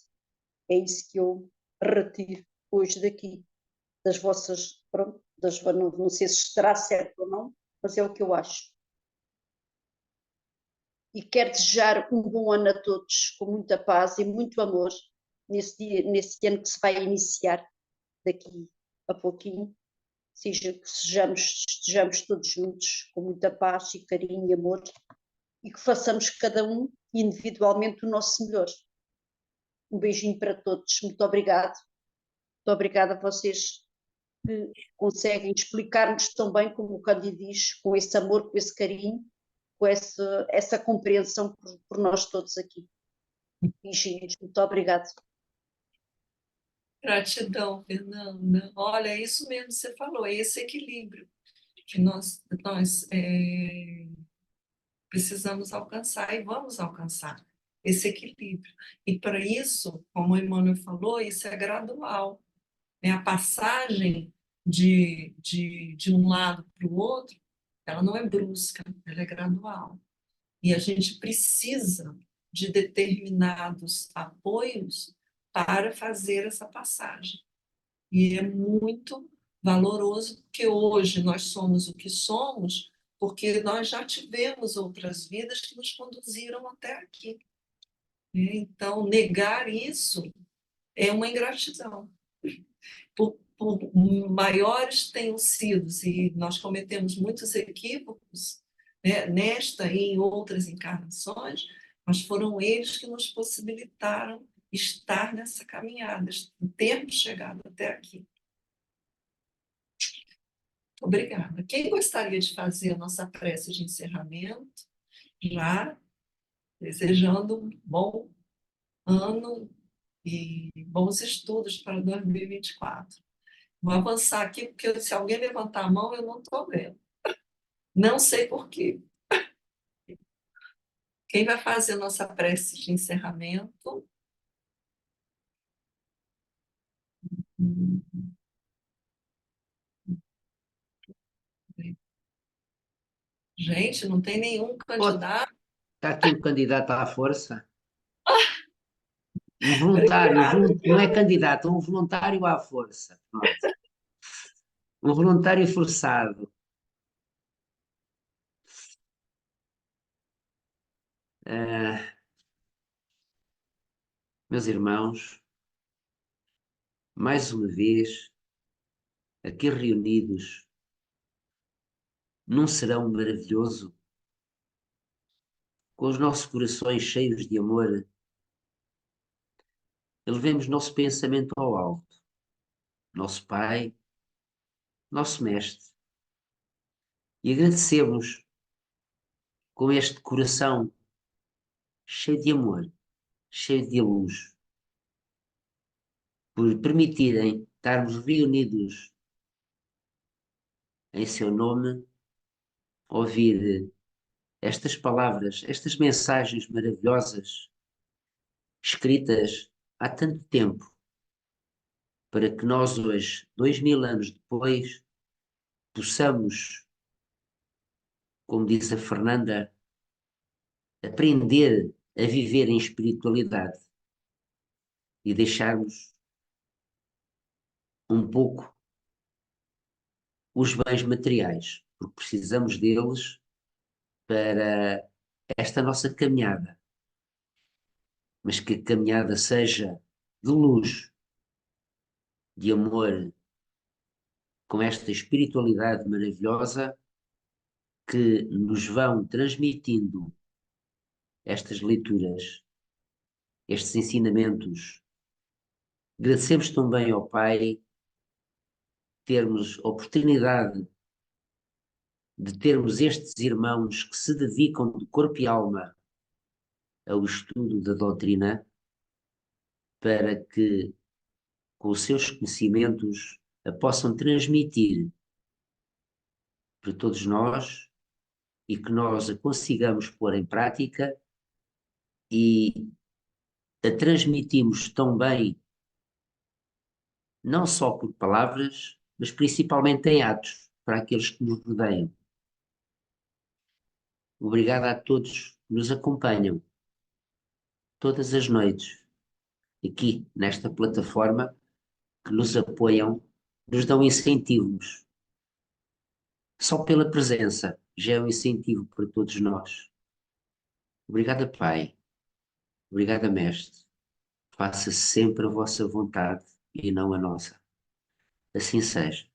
É isso que eu retiro hoje daqui, das vossas, pronto, não sei se estará certo ou não, mas é o que eu acho. E quero desejar um bom ano a todos, com muita paz e muito amor, nesse ano que se vai iniciar daqui a pouquinho. Seja que estejamos todos juntos, com muita paz e carinho e amor, e que façamos cada um individualmente o nosso melhor. Um beijinho para todos, muito obrigado. Muito obrigada a vocês que conseguem explicar-nos tão bem como o Cândido diz, com esse amor, com esse carinho, com essa compreensão por nós todos aqui. Beijinhos, muito obrigado. Gratidão, Fernanda. Olha, é isso mesmo que você falou, é esse equilíbrio que nós precisamos alcançar e vamos alcançar esse equilíbrio. E para isso, como o Emmanuel falou, isso é gradual. Né? A passagem de um lado para o outro, ela não é brusca, ela é gradual. E a gente precisa de determinados apoios para fazer essa passagem. E é muito valoroso, porque hoje nós somos o que somos, porque nós já tivemos outras vidas que nos conduziram até aqui. Então, negar isso é uma ingratidão. Por maiores tenham sido, e nós cometemos muitos equívocos, né, nesta e em outras encarnações, mas foram eles que nos possibilitaram estar nessa caminhada, termos chegado até aqui. Obrigada. Quem gostaria de fazer a nossa prece de encerramento? Já desejando um bom ano e bons estudos para 2024. Vou avançar aqui, porque se alguém levantar a mão, eu não estou vendo. Não sei por quê. Quem vai fazer a nossa prece de encerramento? Hum, Gente, não tem nenhum candidato. Está aqui um candidato à força. Um voluntário, não é candidato, é um voluntário à força. Pronto. Um voluntário forçado. Meus irmãos, mais uma vez, aqui reunidos num serão maravilhoso, com os nossos corações cheios de amor, elevemos nosso pensamento ao alto, nosso Pai, nosso Mestre, e agradecemos com este coração cheio de amor, cheio de luz, por permitirem estarmos reunidos em seu nome, ouvir estas palavras, estas mensagens maravilhosas, escritas há tanto tempo, para que nós hoje, 2000 anos depois, possamos, como diz a Fernanda, aprender a viver em espiritualidade e deixarmos um pouco os bens materiais, porque precisamos deles para esta nossa caminhada, mas que a caminhada seja de luz, de amor, com esta espiritualidade maravilhosa que nos vão transmitindo estas leituras, estes ensinamentos. Agradecemos também ao Pai termos a oportunidade de termos estes irmãos que se dedicam de corpo e alma ao estudo da doutrina, para que, com os seus conhecimentos, a possam transmitir para todos nós e que nós a consigamos pôr em prática e a transmitimos tão bem, não só por palavras, mas principalmente em atos, para aqueles que nos rodeiam. Obrigado a todos que nos acompanham todas as noites aqui nesta plataforma, que nos apoiam, nos dão incentivos. Só pela presença já é um incentivo para todos nós. Obrigado, Pai. Obrigado, Mestre. Faça sempre a vossa vontade e não a nossa. Assim seja.